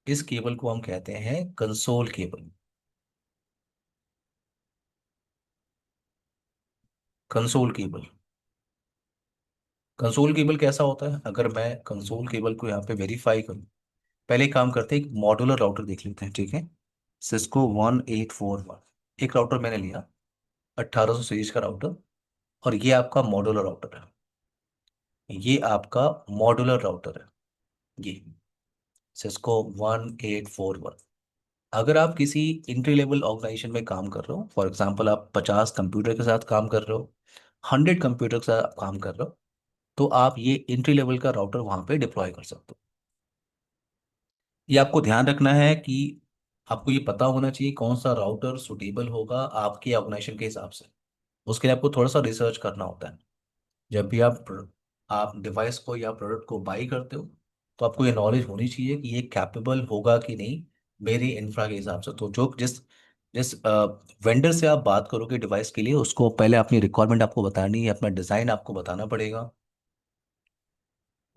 इस केबल को हम कहते हैं console cable. Console cable. Console cable कैसा होता है, अगर मैं कंसोल केबल को यहाँ पे वेरीफाई करूँ, पहले एक काम करते हैं, एक मॉड्यूलर राउटर देख लेते हैं, ठीक है। सिस्को 1841 एक राउटर मैंने लिया, 1800 सीरीज का राउटर, और ये आपका मॉड्यूलर राउटर है। ये आपका मॉड्यूलर राउटर है, ये सिस्को 1841। अगर आप किसी इंट्री लेवल ऑर्गेनाइजेशन में काम कर रहे हो, फॉर एग्जांपल आप 50 कंप्यूटर के साथ काम कर रहे हो, 100 कंप्यूटर के साथ काम कर रहे हो, तो आप ये इंट्री लेवल का राउटर वहां पे डिप्लॉय कर सकते हो। ये आपको ध्यान रखना है कि आपको ये पता होना चाहिए कौन सा राउटर सुटेबल होगा आपके ऑर्गेनाइजेशन के हिसाब से। उसके लिए आपको थोड़ा सा रिसर्च करना होता है। जब भी आप डिवाइस को या प्रोडक्ट को बाई करते हो, तो आपको ये नॉलेज होनी चाहिए कि ये कैपेबल होगा कि नहीं मेरी इंफ्रा के हिसाब से। तो जो जिस जिस वेंडर से आप बात करोगे डिवाइस के लिए, उसको पहले अपनी रिक्वायरमेंट आपको बतानी है, अपना डिज़ाइन आपको बताना पड़ेगा।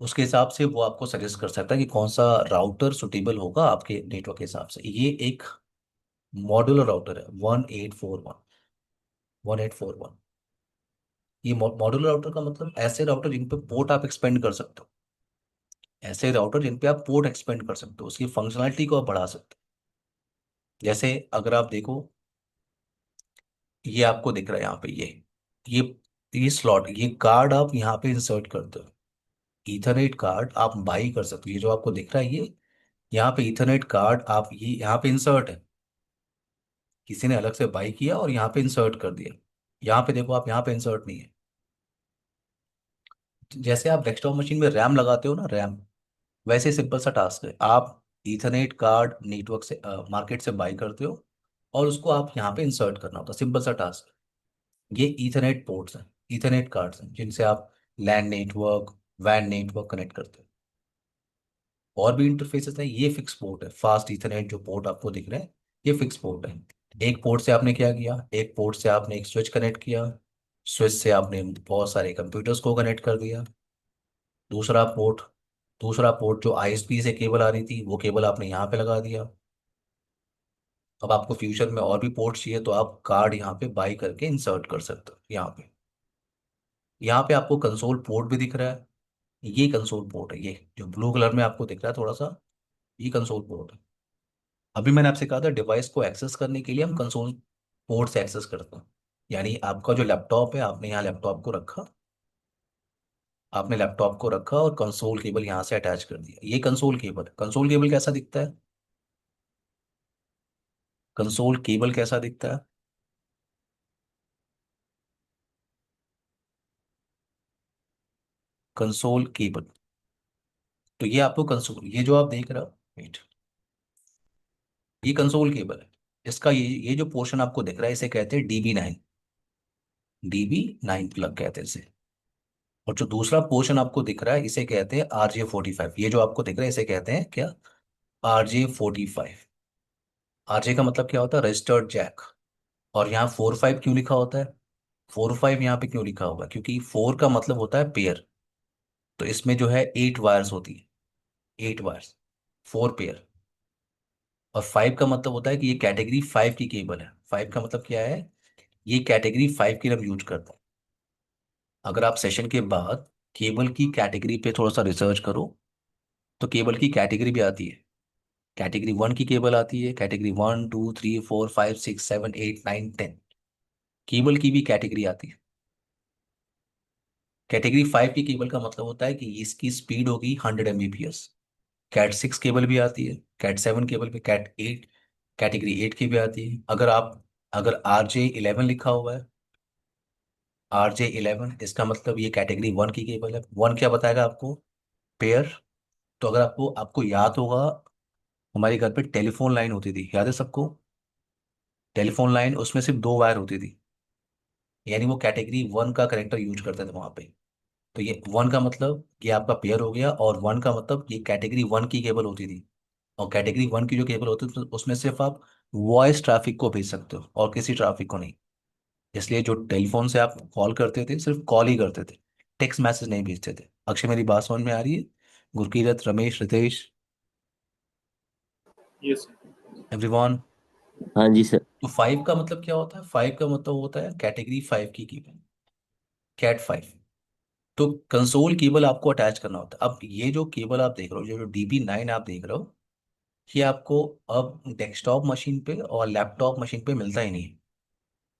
उसके हिसाब से वो आपको सजेस्ट कर सकता है कि कौन सा राउटर सुटेबल होगा आपके नेटवर्क के हिसाब से। ये एक मॉड्यूलर राउटर है 1841। 1841, ये मॉड्यूलर राउटर का मतलब ऐसे राउटर जिन पे पोर्ट आप एक्सपेंड कर सकते हो, ऐसे राउटर जिन पे आप पोर्ट एक्सपेंड कर सकते हो, उसकी फंक्शनलिटी को आप बढ़ा सकते हो। जैसे अगर आप देखो, ये आपको दिख रहा है यहाँ पे, ये ये स्लॉट, ये कार्ड आप यहाँ पे इंसर्ट करते हो। ईथरनेट कार्ड आप बाई कर सकते हो, ये जो आपको दिख रहा है, ये यहाँ पे ईथरनेट कार्ड आप ये यहाँ पे इंसर्ट है, किसी ने अलग से बाई किया और यहाँ पे इंसर्ट कर दिया। यहाँ पे देखो, आप यहाँ पे इंसर्ट नहीं है। जैसे आप डेस्कटॉप मशीन में रैम लगाते हो ना, रैम, वैसे सिंपल सा टास्क है। आप ईथरनेट कार्ड नेटवर्क से मार्केट से बाई करते हो, और उसको आप यहाँ पे इंसर्ट करना होता है, सिंपल सा टास्क। ये ईथरनेट पोर्ट्स हैं, ईथरनेट कार्ड्स हैं, जिनसे आप लैन नेटवर्क, वैन नेटवर्क कनेक्ट करते हो। और भी इंटरफेसेस हैं, ये फिक्स पोर्ट है, फास्ट ईथरनेट जो पोर्ट आपको दिख रहे हैं, ये फिक्स पोर्ट है। एक पोर्ट से आपने क्या किया, एक पोर्ट से आपने एक स्विच कनेक्ट किया, स्विच से आपने बहुत सारे कंप्यूटर्स को कनेक्ट कर दिया। दूसरा पोर्ट दूसरा पोर्ट जो आईएसपी से केबल आ रही थी, वो केबल आपने यहाँ पे लगा दिया। अब आपको फ्यूचर में और भी पोर्ट चाहिए, तो आप कार्ड यहाँ पे बाई करके इंसर्ट कर सकते हो। यहाँ पे आपको कंसोल पोर्ट भी दिख रहा है, ये कंसोल पोर्ट है, ये जो ब्लू कलर में आपको दिख रहा है थोड़ा सा, ये कंसोल पोर्ट है। अभी मैंने आपसे कहा था डिवाइस को एक्सेस करने के लिए हम कंसोल पोर्ट से एक्सेस करते हैं। यानी आपका जो लैपटॉप है, आपने यहाँ लैपटॉप को रखा और कंसोल केबल यहाँ से अटैच कर दिया, ये कंसोल केबल कैसा दिखता है, कंसोल केबल कैसा दिखता है, कंसोल केबल। तो ये आपको कंसोल, ये जो आप देख रहे हो, वेट, ये कंसोल केबल है। इसका ये जो पोर्शन आपको दिख रहा है, इसे कहते हैं DB9। DB9 प्लग कहते हैं इसे। और जो दूसरा पोर्शन आपको दिख रहा है, इसे कहते हैं RJ45। ये जो आपको दिख रहा है, इसे कहते हैं क्या, RJ45। RJ का मतलब क्या होता है, रजिस्टर्ड जैक। और यहाँ 45 क्यों लिखा होता है, 45 यहाँ पे क्यों लिखा होगा, क्योंकि 4 का मतलब होता है पेयर। तो इसमें जो है 8 वायर्स होती है, 8 वायर्स, 4 पेयर। और 5 का मतलब होता है कि ये कैटेगरी 5 की केबल है। 5 का मतलब क्या है, ये कैटेगरी 5 की हम यूज करते हैं। अगर आप सेशन के बाद केबल की कैटेगरी पे थोड़ा सा रिसर्च करो, तो केबल की कैटेगरी भी आती है। कैटेगरी 1 की केबल आती है, कैटेगरी 1 2 3 4 5 6 7 8 9 10। केबल की भी कैटेगरी आती है। कैटेगरी 5 की केबल का मतलब होता है कि इसकी स्पीड होगी 100 Mbps। कैट 6 केबल भी आती है, कैट 7 केबल भी, कैट 8, कैटेगरी 8 की भी आती है। अगर RJ11 लिखा हुआ है, RJ11, इसका मतलब ये कैटेगरी 1 की केबल है। 1 क्या बताएगा आपको, पेयर। तो अगर आपको आपको याद होगा, हमारे घर पे टेलीफोन लाइन होती थी, याद है सबको, टेलीफोन लाइन, उसमें सिर्फ 2 वायर होती थी, यानी वो कैटेगरी 1 का कनेक्टर यूज करते थे वहां पे। तो ये 1 का मतलब ये आपका पेयर हो गया, और 1 का मतलब ये कैटेगरी 1 की केबल होती थी। और कैटेगरी 1 की जो केबल होती थी, उसमें सिर्फ आप वॉइस ट्रैफिक को भेज सकते हो और किसी ट्रैफिक को नहीं। इसलिए जो टेलीफोन से आप कॉल करते थे, सिर्फ कॉल ही करते थे, टेक्स्ट मैसेज नहीं भेजते थे। अक्षय, मेरी बात समझ में आ रही है? गुरकीरत, रमेश, रितेश, Yes. एवरीवन। हाँ जी सर। तो 5 का मतलब क्या होता है, 5 का मतलब होता है कैटेगरी 5 की केबल, कैट 5। तो कंसोल केबल आपको अटैच करना होता है। अब ये जो केबल आप देख रहे हो, जो DB9 आप देख रहे हो, ये आपको अब डेस्कटॉप मशीन पे और लैपटॉप मशीन पे मिलता ही नहीं है।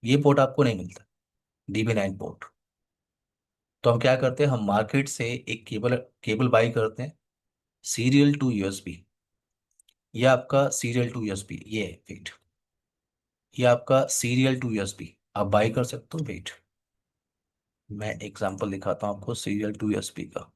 ये पोर्ट आपको नहीं मिलता, DB9 पोर्ट। तो हम क्या करते हैं, हम मार्केट से एक केबल केबल बाई करते हैं, सीरियल टू यूएसबी। ये आपका सीरियल टू यूएसबी, ये है वेट, ये आपका सीरियल टू यूएसबी आप बाई कर सकते हो। वेट, मैं एग्जांपल दिखाता हूँ आपको सीरियल टू यूएसबी का।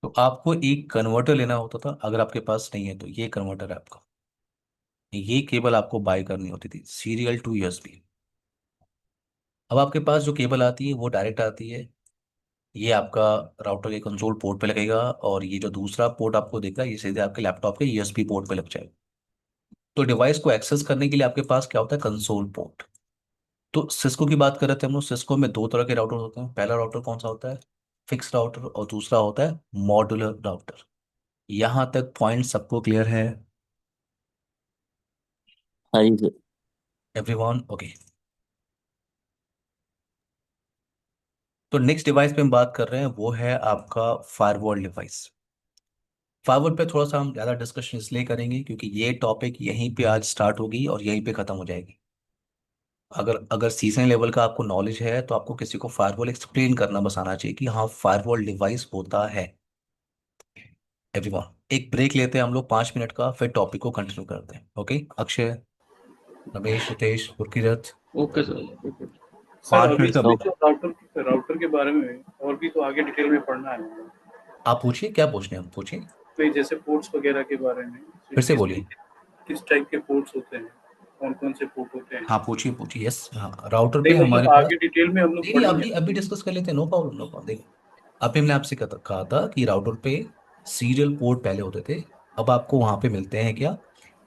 तो आपको एक कन्वर्टर लेना होता था, अगर आपके पास नहीं है तो ये कन्वर्टर है आपका। ये केबल आपको बाय करनी होती थी, सीरियल टू यूएसबी। अब आपके पास जो केबल आती है वो डायरेक्ट आती है, ये आपका राउटर के कंसोल पोर्ट पे लगेगा, और ये जो दूसरा पोर्ट आपको दिख रहा है ये सीधे आपके लैपटॉप के यूएसबी पोर्ट पे लग जाएगा। तो डिवाइस को एक्सेस करने के लिए आपके पास क्या होता है, कंसोल पोर्ट। तो सिस्को की बात कर रहे थे हम लोग। सिस्को में दो तरह के राउटर होते हैं। पहला राउटर कौन सा होता है, फिक्स राउटर, और दूसरा होता है मॉड्यूलर राउटर। यहाँ तक पॉइंट सबको क्लियर है हाँ जी सर। एवरीवन? ओके। तो नेक्स्ट डिवाइस पे हम बात कर रहे हैं, वो है आपका फायरवॉल डिवाइस। फायरवॉल पे थोड़ा सा हम ज़्यादा डिस्कशन इसलिए करेंगे क्योंकि ये टॉपिक यहीं पे आज स्टार्ट होगी और यहीं पे ख़त्म हो जाएगी। अगर अगर सीजन लेवल का आपको नॉलेज है तो आपको किसी को फायरवॉल एक्सप्लेन करना बस आना चाहिए कि हाँ फायरवॉल डिवाइस होता है। एवरीवन, एक ब्रेक लेते हैं हम लोग 5 मिनट का, फिर टॉपिक को कंटिन्यू करते हैं। Okay Akshay, Ramesh, Ritesh, Gurkirat, okay sir, okay. Sir, 5 minute अभी का से ब्रेक। ओके। तो राउटर के बारे में और भी तो आगे डिटेल में पढ़ना है। आप पूछिए, क्या पूछने हैं, हम पूछिए। तो जैसे पोर्ट्स वगैरह के बारे में, फिर से किस बोलिए। किस टाइप के पोर्ट्स होते हैं, कौन कौन से पोर्ट होते हैं। हाँ पूछिए पूछिए, यस। हाँ, राउटर पे नहीं, हमारे मतलब पास। आगे डिटेल में हम लोग नहीं नहीं, पढ़ेंगे। अभी अभी डिस्कस कर लेते हैं, नो प्रॉब्लम नो प्रॉब्लम। देखो, अभी हमने आपसे कहा था कि राउटर पे सीरियल पोर्ट पहले होते थे। अब आपको वहां पे मिलते हैं क्या,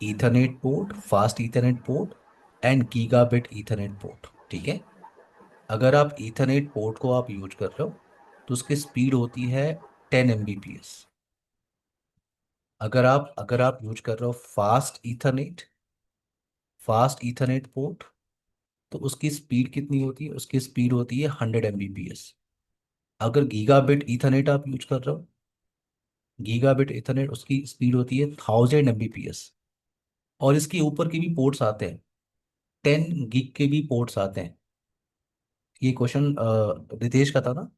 Ethernet port, fast Ethernet port and gigabit Ethernet port. ठीक है। अगर आप ईथरनेट पोर्ट को आप यूज कर रहे हो तो उसकी स्पीड होती है 10 Mbps। अगर आप यूज कर रहे हो फास्ट ईथरनेट पोर्ट, तो उसकी स्पीड कितनी होती है, उसकी स्पीड होती है 100 Mbps। अगर गीगाबिट ईथरनेट आप यूज कर रहे हो, गीगाबिट ईथरनेट, उसकी स्पीड होती है 1000 Mbps। और इसके ऊपर के भी पोर्ट्स आते हैं, 10 गीग के भी पोर्ट्स आते हैं। ये क्वेश्चन रितेश का था ना,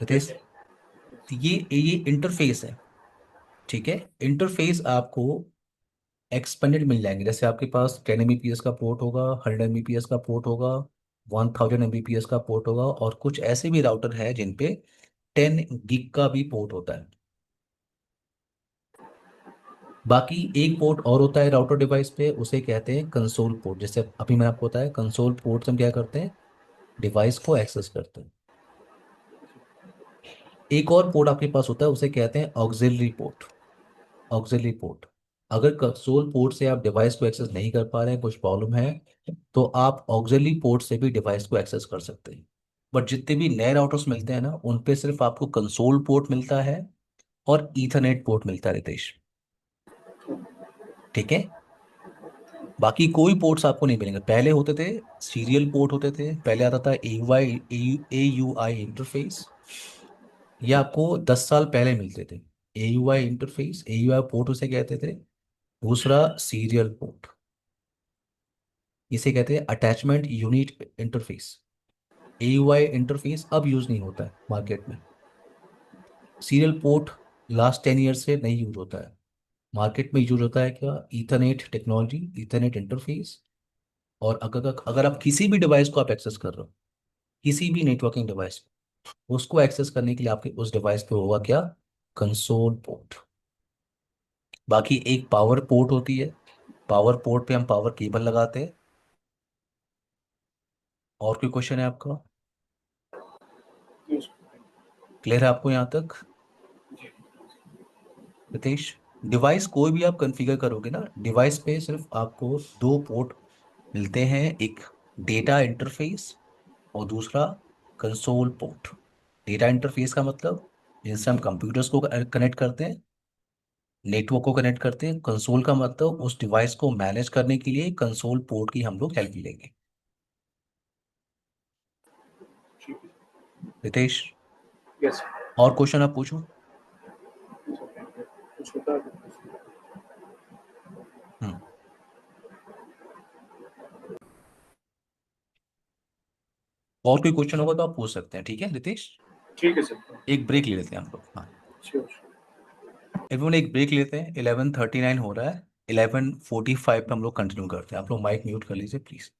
रितेश? यस। तो ये इंटरफेस है। ठीक है। इंटरफेस आपको एक्सपेंडेड मिल जाएंगे, जैसे आपके पास 10 Mbps का पोर्ट होगा, 100 Mbps का पोर्ट होगा, 1000 Mbps का पोर्ट होगा, और कुछ ऐसे भी राउटर है जिन पे 10 गीग का भी पोर्ट होता है। बाकी एक पोर्ट और होता है राउटर डिवाइस पे, उसे कहते हैं कंसोल पोर्ट। जैसे अभी मैंने आपको बताया, कंसोल पोर्ट से हम क्या करते हैं, डिवाइस को एक्सेस करते हैं। एक और पोर्ट आपके पास होता है, उसे कहते हैं ऑक्सिलरी पोर्ट। ऑक्सिलरी पोर्ट, अगर कंसोल पोर्ट से आप डिवाइस को एक्सेस नहीं कर पा रहे हैं, कुछ प्रॉब्लम है, तो आप ऑक्सिलरी पोर्ट से भी डिवाइस को एक्सेस कर सकते हैं। बट जितने भी नए राउटर्स मिलते हैं ना, उन पे सिर्फ आपको कंसोल पोर्ट मिलता है और ईथरनेट पोर्ट मिलता है, रितेश। ठीक है। बाकी कोई पोर्ट्स आपको नहीं मिलेंगे। पहले होते थे सीरियल पोर्ट होते थे, पहले आता था ए यू आई इंटरफेस। ये आपको 10 साल पहले मिलते थे। A U I interface, A U I port उसे कहते थे। दूसरा सीरियल पोर्ट, इसे कहते हैं attachment unit interface. A U I interface अब यूज नहीं होता है मार्केट में। सीरियल पोर्ट लास्ट 10 ईयर से नहीं यूज होता है। मार्केट में यूज होता है क्या, ईथरनेट टेक्नोलॉजी, ईथरनेट इंटरफेस। और अगर अगर आप किसी भी डिवाइस को आप एक्सेस कर रहे हो, किसी भी नेटवर्किंग डिवाइस, उसको एक्सेस करने के लिए आपके उस डिवाइस पे होगा क्या, कंसोल पोर्ट। बाकी एक पावर पोर्ट होती है, पावर पोर्ट पे हम पावर केबल लगाते हैं। और कोई क्वेश्चन है आपका? न्यूज़। क्लियर है आपको यहाँ तक? जी। रितेश, डिवाइस कोई भी आप कॉन्फ़िगर करोगे ना, डिवाइस पे सिर्फ आपको दो पोर्ट मिलते हैं, एक डेटा इंटरफेस और दूसरा कंसोल पोर्ट। डेटा इंटरफेस का मतलब जिनसे हम कंप्यूटर्स को कनेक्ट करते हैं, नेटवर्क को कनेक्ट करते हैं। कंसोल का मतलब उस डिवाइस को मैनेज करने के लिए कंसोल पोर्ट की हम लोग हेल्प लेंगे। ठीक है। रितेश, यस। और क्वेश्चन आप पूछो। कुछ होता है। हम्म। और कोई क्वेश्चन होगा तो आप पूछ सकते हैं, ठीक है रितेश? ठीक है सर। एक ब्रेक ले लेते हैं हम लोग, हाँ। श्योर। एवरीवन एक ब्रेक लेते हैं, 11:39 हो रहा है। 11:45 पे हम लोग कंटिन्यू करते हैं। आप लोग माइक म्यूट कर लीजिए प्लीज।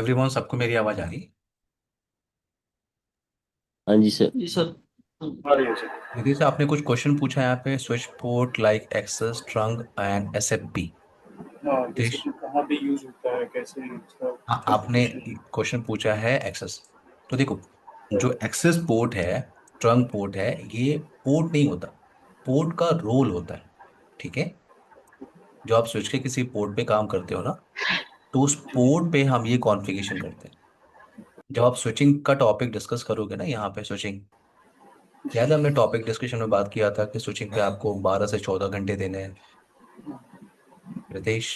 एवरीवन, सबको मेरी आवाज आ रही? हाँ जी सर। जी सर। आ रही है सर। निधि से आपने कुछ क्वेश्चन पूछा यहाँ पे, switch port like access trunk and SFP. हाँ, जैसे देश। कि कहाँ पे यूज होता है, कैसे इसका हाँ, आपने कॉन्फ़िगरेशन। क्वेश्चन पूछा है एक्सेस। तो देखो, जो एक्सेस पोर्ट है, ट्रंक पोर्ट है, ये पोर्ट नहीं होता, पोर्ट का रोल होता है। ठीक है। जो आप स्विच के किसी पोर्ट पे काम करते हो ना, तो उस जी जी। पोर्ट पे हम ये कॉन्फ़िगरेशन करते हैं। जब आप स्विचिंग का टॉपिक डिस्कस करोगे ना यहाँ पे, स्विचिंग, याद है हमने टॉपिक डिस्कशन में बात किया था कि स्विचिंग पे आपको 12 से 14 घंटे देने हैं, रितेश।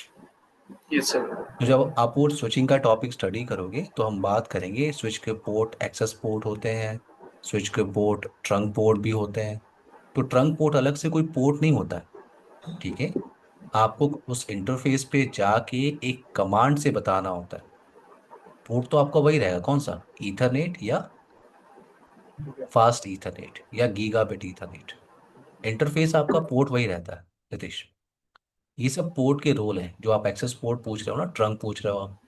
Yes sir. तो जब आप वो स्विचिंग का टॉपिक स्टडी करोगे तो हम बात करेंगे स्विच के पोर्ट एक्सेस पोर्ट होते हैं, स्विच के पोर्ट ट्रंक पोर्ट भी होते हैं। तो ट्रंक पोर्ट अलग से कोई पोर्ट नहीं होता है। ठीक है। आपको उस इंटरफेस पे जाके एक कमांड से बताना होता है। पोर्ट तो आपका वही रहेगा, कौन सा, ईथरनेट या ठीक है। फास्ट ईथरनेट या गीगाबिट ईथरनेट। इंटरफेस आपका पोर्ट वही रहता है नितीश। ये सब पोर्ट के रोल हैं, जो आप एक्सेस पोर्ट पूछ रहे हो ना, ट्रंक पूछ रहे हो आप।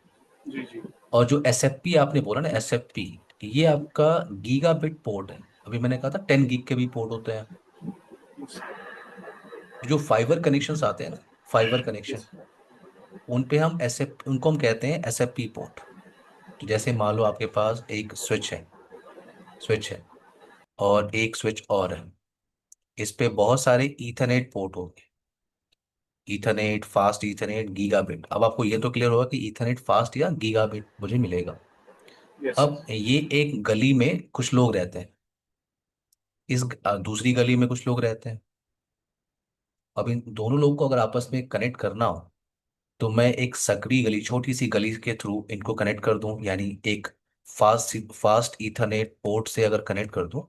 जी जी। और जो एसएफपी आपने बोला ना, एसएफपी, ये आपका गीगाबिट पोर्ट है। अभी मैंने कहा था 10 गीग के भी पोर्ट होते हैं। यस जो फाइबर कनेक्शंस आते हैं ना, फाइबर कनेक्शन, यस। उन पे हम एसएफ उनको हम कहते हैं एसएफपी पोर्ट। तो जैसे मान लो आपके पास एक स्विच है और एक स्विच और है, इस पे बहुत सारे ईथरनेट पोर्ट होंगे। Ethernet, fast Ethernet, gigabit. अब आपको ये तो क्लियर होगा कि ईथरनेट फास्ट या गीगाबिट मुझे मिलेगा। यस। अब ये एक गली में कुछ लोग रहते हैं, दूसरी गली में कुछ लोग रहते हैं। अब इन दोनों लोगों को अगर आपस में कनेक्ट करना हो, तो मैं एक सकड़ी गली, छोटी सी गली के थ्रू इनको कनेक्ट कर दूं, यानी एक फास्ट फास्ट ईथरनेट पोर्ट से अगर कनेक्ट कर दूं,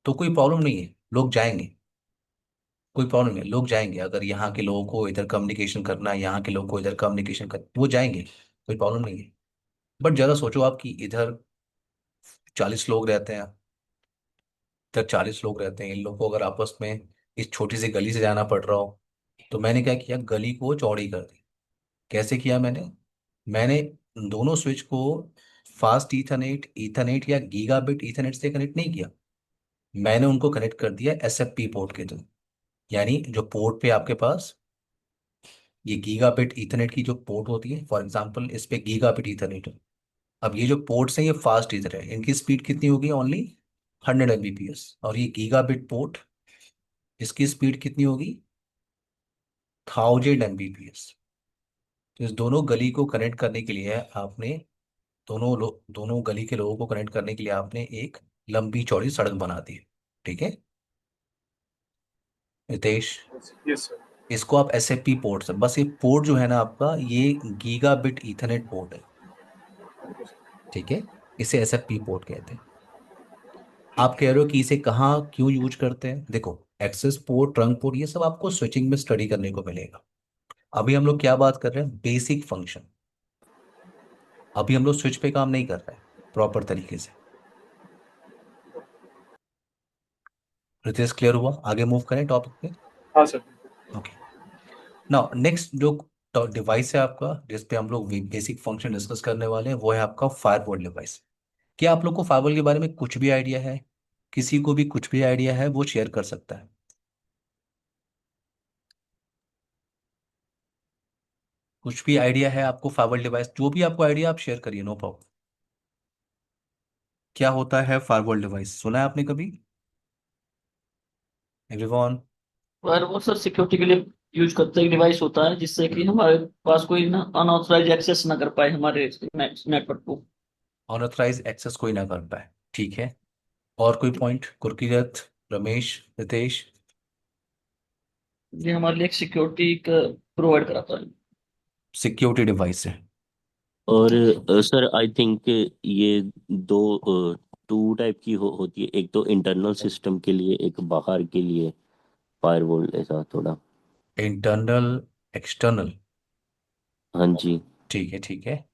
तो कोई प्रॉब्लम नहीं है, लोग जाएंगे। कोई प्रॉब्लम नहीं है, लोग जाएंगे। अगर यहाँ के लोगों को इधर कम्युनिकेशन करना है, यहाँ के लोगों को इधर कम्युनिकेशन करना, वो जाएंगे, कोई प्रॉब्लम नहीं है। बट ज़्यादा सोचो आप कि इधर 40 लोग रहते हैं, इधर 40 लोग रहते हैं, इन लोगों को अगर आपस में इस छोटी सी गली से जाना पड़ रहा हो, तो मैंने क्या किया, गली को चौड़ी कर दी। कैसे किया मैंने? मैंने दोनों स्विच को फास्ट ईथरनेट ईथरनेट या गीगाबिट ईथरनेट से कनेक्ट नहीं किया, मैंने उनको कनेक्ट कर दिया एसएफपी पोर्ट के थ्रू। यानी जो पोर्ट पे आपके पास ये गीगाबिट ईथरनेट की जो पोर्ट होती है, फॉर एग्जांपल इस पे गीगाबिट ईथरनेट है। अब ये जो पोर्ट्स हैं ये फास्ट ईथर है, इनकी स्पीड कितनी होगी, ओनली 100 Mbps। और ये गीगाबिट पोर्ट, इसकी स्पीड कितनी होगी, 1000 Mbps। तो इस दोनों गली को कनेक्ट करने के लिए आपने, दोनों गली के लोगों को कनेक्ट करने के लिए आपने एक लंबी चौड़ी सड़क बना दी। ठीक है नितेश। Yes sir. इसको आप एसएफपी पोर्ट से, बस ये पोर्ट जो है ना आपका, ये गीगाबिट ईथरनेट पोर्ट है। Okay sir. ठीक है। इसे एसएफपी पोर्ट कहते हैं। आप ठीक कह है। रहे हो कि इसे कहाँ क्यों यूज करते हैं, देखो, एक्सेस पोर्ट, ट्रंक पोर्ट, ये सब आपको स्विचिंग में स्टडी करने को मिलेगा। अभी हम लोग क्या बात कर रहे हैं, बेसिक फंक्शन। अभी हम लोग स्विच पे काम नहीं कर रहे हैं प्रॉपर तरीके से। रितेश, क्लियर हुआ? आगे मूव करें टॉपिक पे। हाँ सर। ओके। नाउ नेक्स्ट जो डिवाइस है आपका, जिस पे हम लोग बेसिक फंक्शन डिस्कस करने वाले हैं, वो है आपका फायरवॉल डिवाइस। क्या आप लोग को फायरवॉल के बारे में कुछ भी आइडिया है? किसी को भी कुछ भी आइडिया है वो शेयर कर सकता है। कुछ भी आइडिया है आपको फायरवॉल डिवाइस, जो भी आपको आइडिया आप शेयर करिए, नो प्रॉब्लम। क्या होता है फायरवॉल डिवाइस, सुना है आपने कभी, एवरीवन? और वो सर सिक्योरिटी के लिए यूज करते एक डिवाइस होता है जिससे कि हमारे पास कोई ना अनऑथराइज एक्सेस ना कर पाए हमारे नेटवर्क को। अनऑथराइज एक्सेस कोई ना कर पाए। ठीक है। और कोई पॉइंट, गुरकीरत, रमेश, रितेश? ये हमारे लिए एक सिक्योरिटी प्रोवाइड कराता है। सिक्योरिटी डिवाइस है। और सर आई थिंक ये टू टाइप की होती है, एक तो इंटरनल सिस्टम के लिए, एक बाहर के लिए फायरवॉल ऐसा थोड़ा। Internal, external. हाँ जी। ठीक है, ठीक है।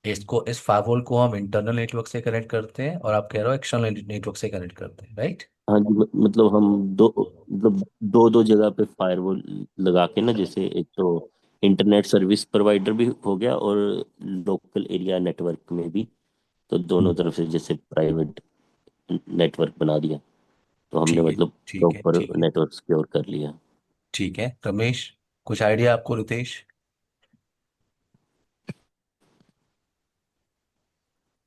इस फायरवॉल को हम इंटरनल नेटवर्क से कनेक्ट करते हैं, और आप कह रहे हो एक्सटर्नल नेटवर्क से कनेक्ट करते हैं, राइट? हाँ जी, मतलब हम दो, मतलब दो दो जगह पे फायरवॉल लगा के ना, जैसे एक तो इंटरनेट सर्विस प्रोवाइडर भी हो गया और लोकल एरिया नेटवर्क में भी। तो दोनों हम्म, तरफ से जैसे प्राइवेट नेटवर्क बना दिया, तो हमने ठीक है मतलब ठीक है प्रॉपर ठीक है नेटवर्क सिक्योर कर लिया। ठीक है। रमेश, कुछ आइडिया आपको? रितेश?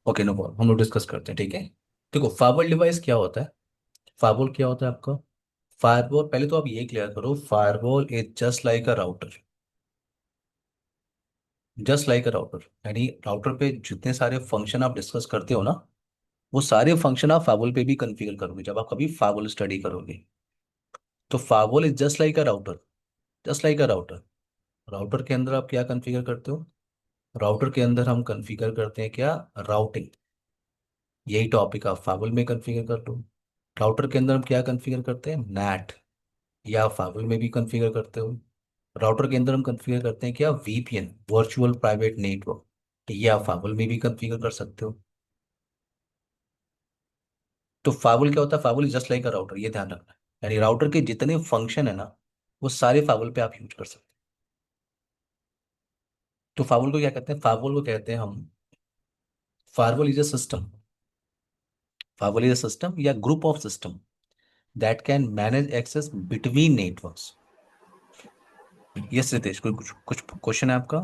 ओके, नो प्रॉब्लम, हम लोग डिस्कस करते हैं, ठीक है। देखो, फायरवॉल डिवाइस क्या होता है? फायरवॉल क्या होता है आपका? फायरवॉल, पहले तो आप ये क्लियर करो, firewall is just like a router. Just like a router, यानी राउटर पे जितने सारे फंक्शन आप डिस्कस करते हो ना, वो सारे फंक्शन आप फायरवॉल पे भी कॉन्फ़िगर करोगे जब आप कभी फायरवॉल स्टडी करोगे। तो firewall is just like a router. Just like a router. Router के अंदर आप क्या कॉन्फ़िगर करते हो? राउटर के अंदर हम कॉन्फ़िगर करते हैं क्या? राउटिंग। यही टॉपिक आप फाइबल में कॉन्फ़िगर कर लो। राउटर के अंदर हम क्या कॉन्फ़िगर करते हैं? नैट। या फाइबल में भी कॉन्फ़िगर करते हो। राउटर के अंदर हम कॉन्फ़िगर करते हैं क्या? VPN, virtual private network. ये आप फाइबल में भी कॉन्फ़िगर कर सकते हो। तो फाइबल क्या होता है? Firewall is just like a router, ये ध्यान रखना है। यानी राउटर के जितने फंक्शन है ना, वो सारे फाइबल पे आप यूज कर सकते हैं। तो फाइबल को क्या कहते हैं? फाइबल को कहते हैं हम, firewall is a system. Firewall is a system या group of system that can manage access between networks. Yes Ritesh, कोई कुछ कुछ क्वेश्चन है आपका?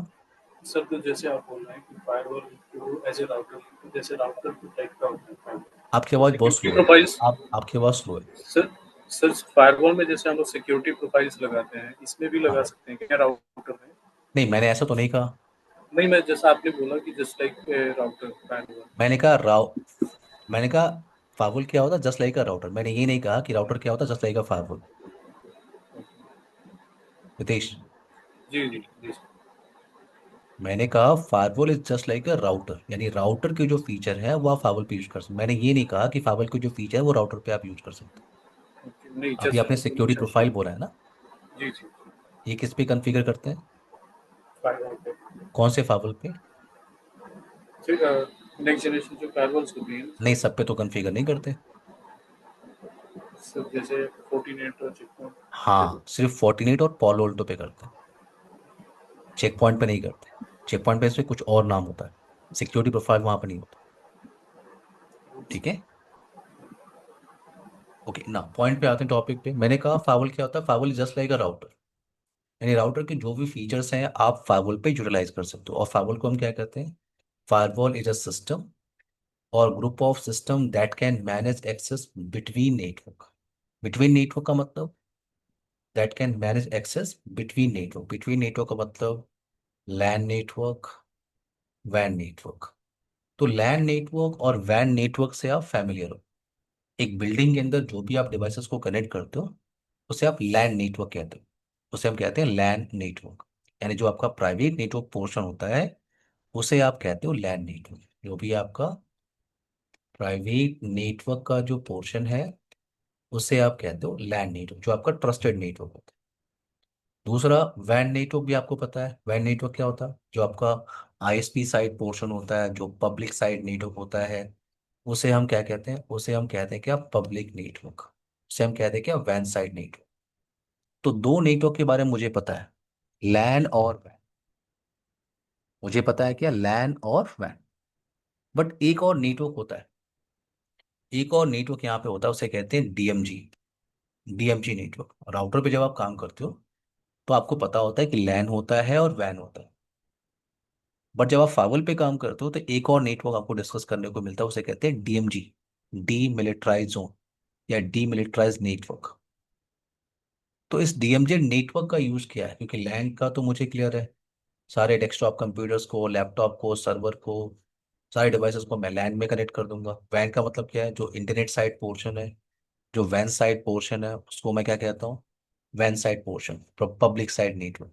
सर तो जैसे आप बोल रहे हैं कि फायरवॉल को एज ए राउटर, जैसे राउटर की टाइप का होता है आपकी फायरवॉल, तो आवाज़ बहुत सिक्योरिटी स्लो है। प्रोफाइल्स। आपकी आवाज़ स्लो है। सर सर फायरवॉल में जैसे हम लोग सिक्योरिटी प्रोफाइल्स लगाते हैं, इसमें भी लगा हाँ, सकते हैं क्या राउटर में? नहीं, मैंने ऐसा तो नहीं कहा। नहीं, मैं जैसा आपने बोला कि जस्ट लाइक राउटर फायरवॉल। मैंने कहा राव मैंने कहा फाइबल क्या होता है? Just like a router. मैंने ये नहीं कहा कि राउटर क्या होता है just like a firewall. Ritesh, जी जी जी सर। मैंने कहा firewall is just like a router, यानी राउटर के जो फीचर है वो आप फाइबल पे यूज कर सकते। मैंने ये नहीं कहा कि फाइबल के जो फीचर है वो राउटर पे आप यूज कर सकते ओके, नहीं हो। अभी जस्ट आपने सिक्योरिटी जस्ट प्रोफाइल बोला है ना? जी जी। ये किस पे कॉन्फ़िगर करते हैं? फायरवॉल पे। कौन से फाइबल पे? फिर नेक्स्ट जनरेशन जो फायरवॉल्स होती हैं नहीं, सर, सब पे तो कॉन्फ़िगर नहीं करते। सर जैसे फोर्टिनेट और चिपकॉन। हाँ, सिर्फ फोर्टिनेट और पॉलो ऑल्टो पे करते हैं। चेक पॉइंट पे नहीं करते। चेक पॉइंट पे इसमें कुछ और नाम होता है। सिक्योरिटी प्रोफाइल वहां पे नहीं होता। ठीक है। ओके ना, पॉइंट पे आते हैं, टॉपिक पे। मैंने कहा फाइबल क्या होता है? Firewall is just like a router, यानी राउटर के जो भी फीचर्स हैं आप फाइबल पे यूटिलाइज कर सकते हो। और फाइबल को हम क्या कहते हैं? फायरवॉल इज अ सिस्टम और group of system that can manage access between network. Between network का मतलब, that can manage access between network. Between network का मतलब लैन नेटवर्क, वैन नेटवर्क। तो लैन नेटवर्क और वैन नेटवर्क से आप फैमिलियर हो। एक बिल्डिंग के अंदर जो भी आप डिवाइसेस को कनेक्ट करते हो, उसे आप लैन नेटवर्क कहते हो। उसे हम कहते हैं लैन नेटवर्क। यानी जो आपका प्राइवेट नेटवर्क पोर्शन होता है, उसे आप कहते हो लैन नेटवर्क। जो भी आपका प्राइवेट नेटवर्क का जो पोर्शन है, उसे आप कहते हो लैन नेटवर्क, जो आपका ट्रस्टेड नेटवर्क होता है। दूसरा, वैन नेटवर्क भी आपको पता है। वैन नेटवर्क क्या होता है? जो आपका आईएसपी साइड पोर्शन होता है, जो पब्लिक साइड नेटवर्क होता है, उसे हम क्या कहते हैं? उसे हम कहते हैं क्या? Public network. उसे हम कहते हैं क्या? वैन साइड नेटवर्क। तो दो नेटवर्क के बारे में मुझे पता है, लैन और वैन। मुझे पता है क्या? लैन और वैन। बट एक और नेटवर्क होता है। एक और नेटवर्क यहाँ पे होता है, उसे कहते हैं डीएमजी। DMG network. राउटर पे जब आप काम करते हो, तो आपको पता होता है कि लैन होता है और वैन होता है। बट जब आप फाइबल पे काम करते हो, तो एक और नेटवर्क आपको डिस्कस करने को मिलता है, उसे कहते हैं डीएमजी, डी मिलिट्राइज जोन या डी मिलिट्राइज नेटवर्क। तो इस डीएमजी नेटवर्क का यूज क्या है? क्योंकि लैन का तो मुझे क्लियर है, सारे डेस्कटॉप कंप्यूटर्स को, लैपटॉप को, सर्वर को, सारे डिवाइसेस को मैं लैन में कनेक्ट कर दूंगा। वैन का मतलब क्या है? जो इंटरनेट साइड पोर्शन है, जो वैन साइड पोर्शन है, उसको मैं क्या कहता हूँ? वैन side portion, public side network.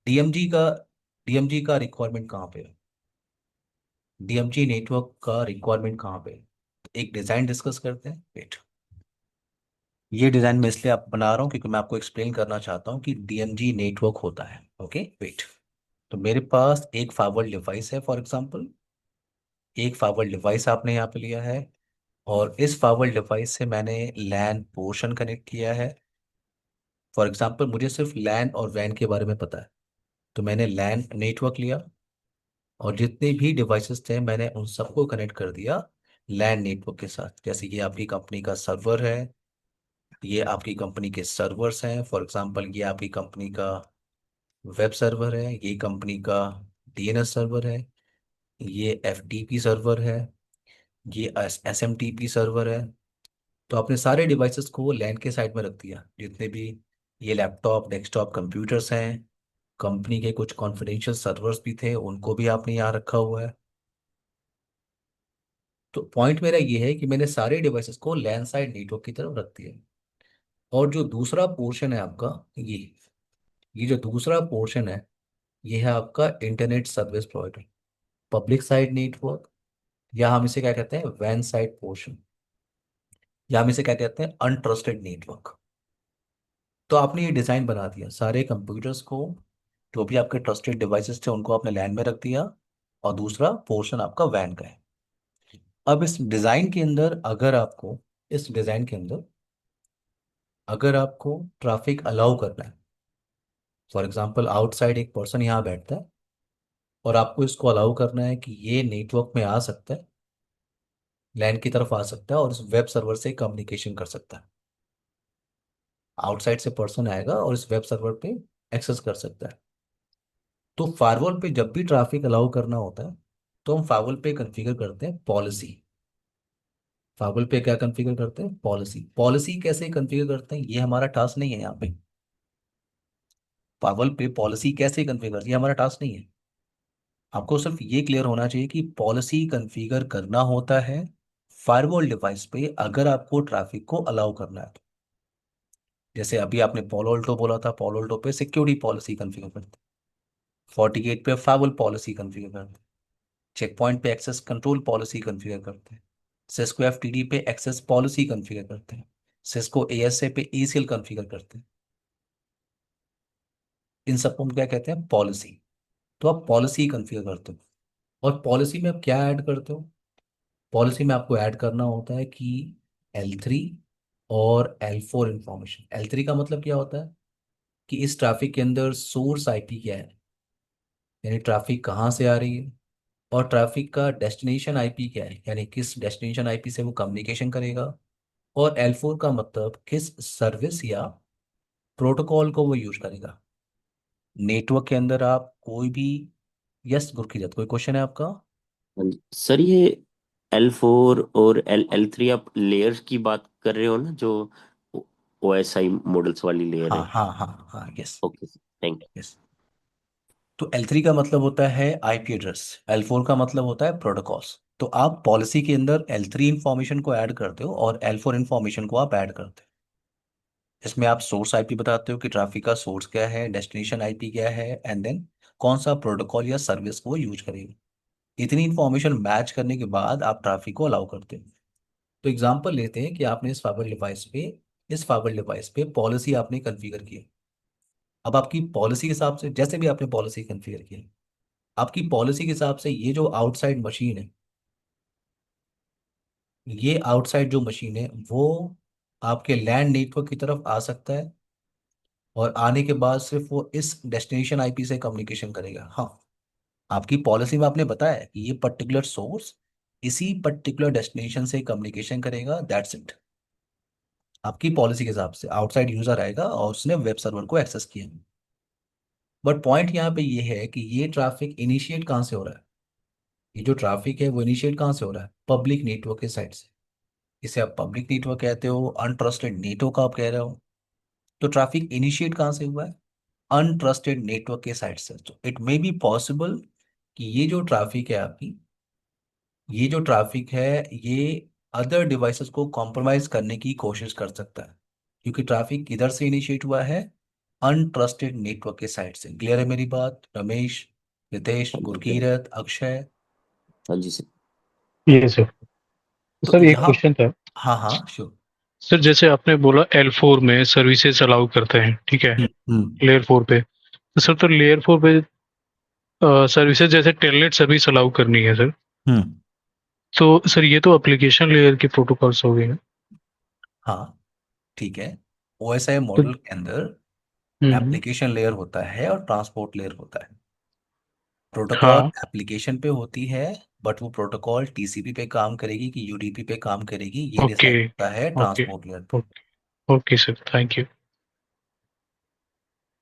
DMZ का डीएमजी का रिक्वायरमेंट कहाँ पे है? डीएमजी नेटवर्क का रिक्वायरमेंट कहाँ पे है? एक डिजाइन डिस्कस करते हैं, वेट। ये डिजाइन मैं इसलिए आप बना रहा हूँ क्योंकि मैं आपको एक्सप्लेन करना चाहता हूँ कि डीएमजी नेटवर्क होता है। Okay, wait. तो मेरे पास एक फाइबर डिवाइस है, फॉर एग्जांपल। एक फाइबर डिवाइस आपने यहाँ पे लिया है, और इस फाइबर डिवाइस से मैंने लैन पोर्शन कनेक्ट किया है। फॉर एग्जांपल मुझे सिर्फ लैन और वैन के बारे में पता है। तो मैंने लैन नेटवर्क लिया और जितने भी डिवाइसेस थे मैंने उन सबको कनेक्ट कर दिया लैन नेटवर्क के साथ। जैसे ये आपकी कंपनी का सर्वर है, ये आपकी कंपनी के सर्वर्स हैं, फॉर एग्जांपल ये आपकी कंपनी का वेब सर्वर है, ये कंपनी का डीएनएस सर्वर है, ये एफटीपी सर्वर है, ये एसएमटीपी सर्वर है। तो आपने सारे डिवाइसेस को लैन के साइड में रख दिया, जितने भी ये लैपटॉप डेस्कटॉप कंप्यूटर्स हैं, कंपनी के कुछ कॉन्फिडेंशियल सर्वर्स भी थे उनको भी आपने यहाँ रखा हुआ है। तो पॉइंट मेरा ये है कि मैंने सारे डिवाइसेस को लैन साइड नेटवर्क की तरफ रख दिया। और जो दूसरा पोर्शन है आपका, ये जो दूसरा पोर्शन है ये है आपका internet service provider, public side network, या हम इसे क्या कहते हैं वैन साइड पोर्शन, या हम इसे क्या कहते हैं अनट्रस्टेड नेटवर्क। तो आपने ये डिज़ाइन बना दिया, सारे कंप्यूटर्स को जो भी आपके ट्रस्टेड डिवाइसेस थे उनको आपने लैन में रख दिया, और दूसरा पोर्शन आपका वैन का है। अब इस डिज़ाइन के अंदर अगर आपको, इस डिज़ाइन के अंदर अगर आपको ट्रैफिक अलाउ करना है, फॉर एग्जांपल आउटसाइड एक पर्सन यहाँ बैठता है और आपको इसको अलाउ करना है कि ये नेटवर्क में आ सकता है, लैन की तरफ आ सकता है और इस वेब सर्वर से कम्युनिकेशन कर सकता है। आउटसाइड से पर्सन आएगा और इस वेब सर्वर पे एक्सेस कर सकता है। तो फायरवॉल पे जब भी ट्रैफिक अलाउ करना होता है तो हम फायरवॉल पे कॉन्फ़िगर करते हैं पॉलिसी। फायरवॉल पे क्या कॉन्फ़िगर करते हैं, पॉलिसी। पॉलिसी कैसे कॉन्फ़िगर करते हैं ये हमारा टास्क नहीं है यहाँ पे। फायरवॉल पे पॉलिसी कैसे कॉन्फ़िगर, ये हमारा टास्क नहीं है। आपको सिर्फ ये क्लियर होना चाहिए कि पॉलिसी कॉन्फ़िगर करना होता है फायरवॉल डिवाइस पे अगर आपको ट्रैफिक को अलाउ करना है तो। जैसे अभी आपने पोलोल्टो बोला था, पोलोल्टो पे सिक्योरिटी पॉलिसी कॉन्फ़िगर करते हैं, FortiGate पे फायरवॉल पॉलिसी कॉन्फ़िगर करते हैं, चेक पॉइंट पे एक्सेस कंट्रोल पॉलिसी कॉन्फ़िगर करते हैं, सिस्को एफटीडी पे एक्सेस पॉलिसी कॉन्फ़िगर करते हैं, सिस्को एएसए पे एसीएल कॉन्फ़िगर करते हैं। इन सबको हम क्या कहते हैं, पॉलिसी। तो आप पॉलिसी कॉन्फ़िगर करते हो, और पॉलिसी में आप क्या ऐड करते हो, पॉलिसी में आपको ऐड करना होता है कि L3 और L4 इंफॉर्मेशन। L3 का मतलब क्या होता है कि इस ट्रैफिक के अंदर सोर्स आईपी क्या है, यानी ट्रैफिक कहाँ से आ रही है, और ट्रैफिक का डेस्टिनेशन आईपी क्या है, यानी किस डेस्टिनेशन आईपी से वो कम्युनिकेशन करेगा। और L4 का मतलब किस सर्विस या प्रोटोकॉल को वो यूज करेगा। नेटवर्क के अंदर आप कोई भी, यस गुरकीरत कोई क्वेश्चन है आपका? हाँ जी सर, ये L4 और L3 आप लेयर्स की बात कर रहे हो ना, जो OSI मॉडल्स वाली लेयर हाँ है? हाँ हाँ हाँ, यस ओके, थैंक यस। तो L3 का मतलब होता है आईपी एड्रेस, L4 का मतलब होता है प्रोटोकॉल्स। तो आप पॉलिसी के अंदर L3 इंफॉर्मेशन को ऐड करते हो और L4 इंफॉर्मेशन को आप ऐड करते हो। इसमें आप सोर्स आईपी बताते हो कि ट्रैफिक का सोर्स क्या है, डेस्टिनेशन आईपी क्या है, एंड देन कौन सा प्रोटोकॉल या सर्विस को यूज करेगी। इतनी इंफॉर्मेशन मैच करने के बाद आप ट्रैफिक को अलाउ करते हो। तो एग्जांपल लेते हैं कि आपने इस फाइबर डिवाइस पे पॉलिसी आपने कॉन्फ़िगर की है। अब आपकी पॉलिसी के हिसाब से, जैसे भी आपने पॉलिसी कॉन्फ़िगर की है, आपकी पॉलिसी के हिसाब से ये जो आउटसाइड मशीन है, ये आउटसाइड जो मशीन है वो आपके लैंड नेटवर्क की तरफ आ सकता है, और आने के बाद सिर्फ वो इस डेस्टिनेशन आईपी से कम्युनिकेशन करेगा। हाँ, आपकी पॉलिसी में आपने बताया है कि ये पर्टिकुलर सोर्स इसी पर्टिकुलर डेस्टिनेशन से कम्युनिकेशन करेगा, दैट्स इट। आपकी पॉलिसी के हिसाब से आउटसाइड यूजर आएगा और उसने वेब सर्वर को एक्सेस किया। बट पॉइंट यहाँ पे ये है कि ये ट्रैफिक इनिशिएट कहाँ से हो रहा है, ये जो ट्रैफिक है वो इनिशिएट कहाँ से हो रहा है, पब्लिक नेटवर्क के साइड से। इसे आप पब्लिक नेटवर्क कहते हो, अनट्रस्टेड नेटवर्क आप कह रहे हो। तो ट्रैफिक इनिशिएट कहाँ से हुआ है, अनट्रस्टेड नेटवर्क के साइड से। तो इट मे बी पॉसिबल कि ये जो ट्रैफिक है ये अदर डिवाइसेस को कॉम्प्रोमाइज करने की कोशिश कर सकता है, क्योंकि ट्रैफिक किधर से इनिशिएट हुआ है, अनट्रस्टेड नेटवर्क के साइड से। क्लियर है मेरी बात रमेश, रितेश, यू। गुरकीरत, अक्षय? हाँ जी सर। ये सर। तो सर एक यहाँ, क्वेश्चन था। हाँ हाँ श्योर। सर जैसे आपने बोला L4 में सर्विसेज अलाउ करते हैं, ठीक है, हम्म लेयर 4 पे। तो सर तो लेयर 4 पे सर्विसेज जैसे टेलनेट सर्विस अलाउ करनी है सर। हम्म तो सर ये तो एप्लीकेशन लेयर के प्रोटोकॉल्स हो गए हैं। हाँ ठीक है। ओएसआई तो मॉडल के अंदर एप्लीकेशन लेयर होता है और ट्रांसपोर्ट लेयर होता है। प्रोटोकॉल हाँ। एप्लीकेशन पे होती है, बट वो प्रोटोकॉल टीसीपी पे काम करेगी कि यूडीपी पे काम करेगी, ये ओके। डिसाइड होता है ओके। ट्रांसपोर्ट लेयर पे। Okay sir, thank you.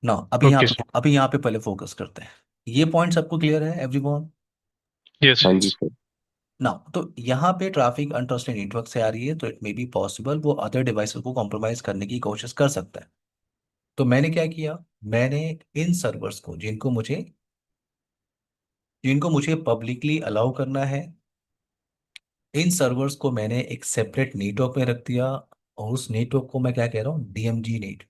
ना ओके सर। अभी यहाँ पे पहले फोकस करते हैं। ये पॉइंट सबको क्लियर है एवरीवन? यस। हाँ जी सर। ना तो यहाँ पे ट्रैफिक अनट्रस्टेड नेटवर्क से आ रही है, तो इट मे बी पॉसिबल वो अदर डिवाइसेस को कॉम्प्रोमाइज करने की कोशिश कर सकता है। तो मैंने क्या किया, मैंने इन सर्वर्स को जिनको मुझे पब्लिकली अलाउ करना है, इन सर्वर्स को मैंने एक सेपरेट नेटवर्क में रख दिया। और उस नेटवर्क को मैं क्या कह रहा हूँ, डीएमजी नेट।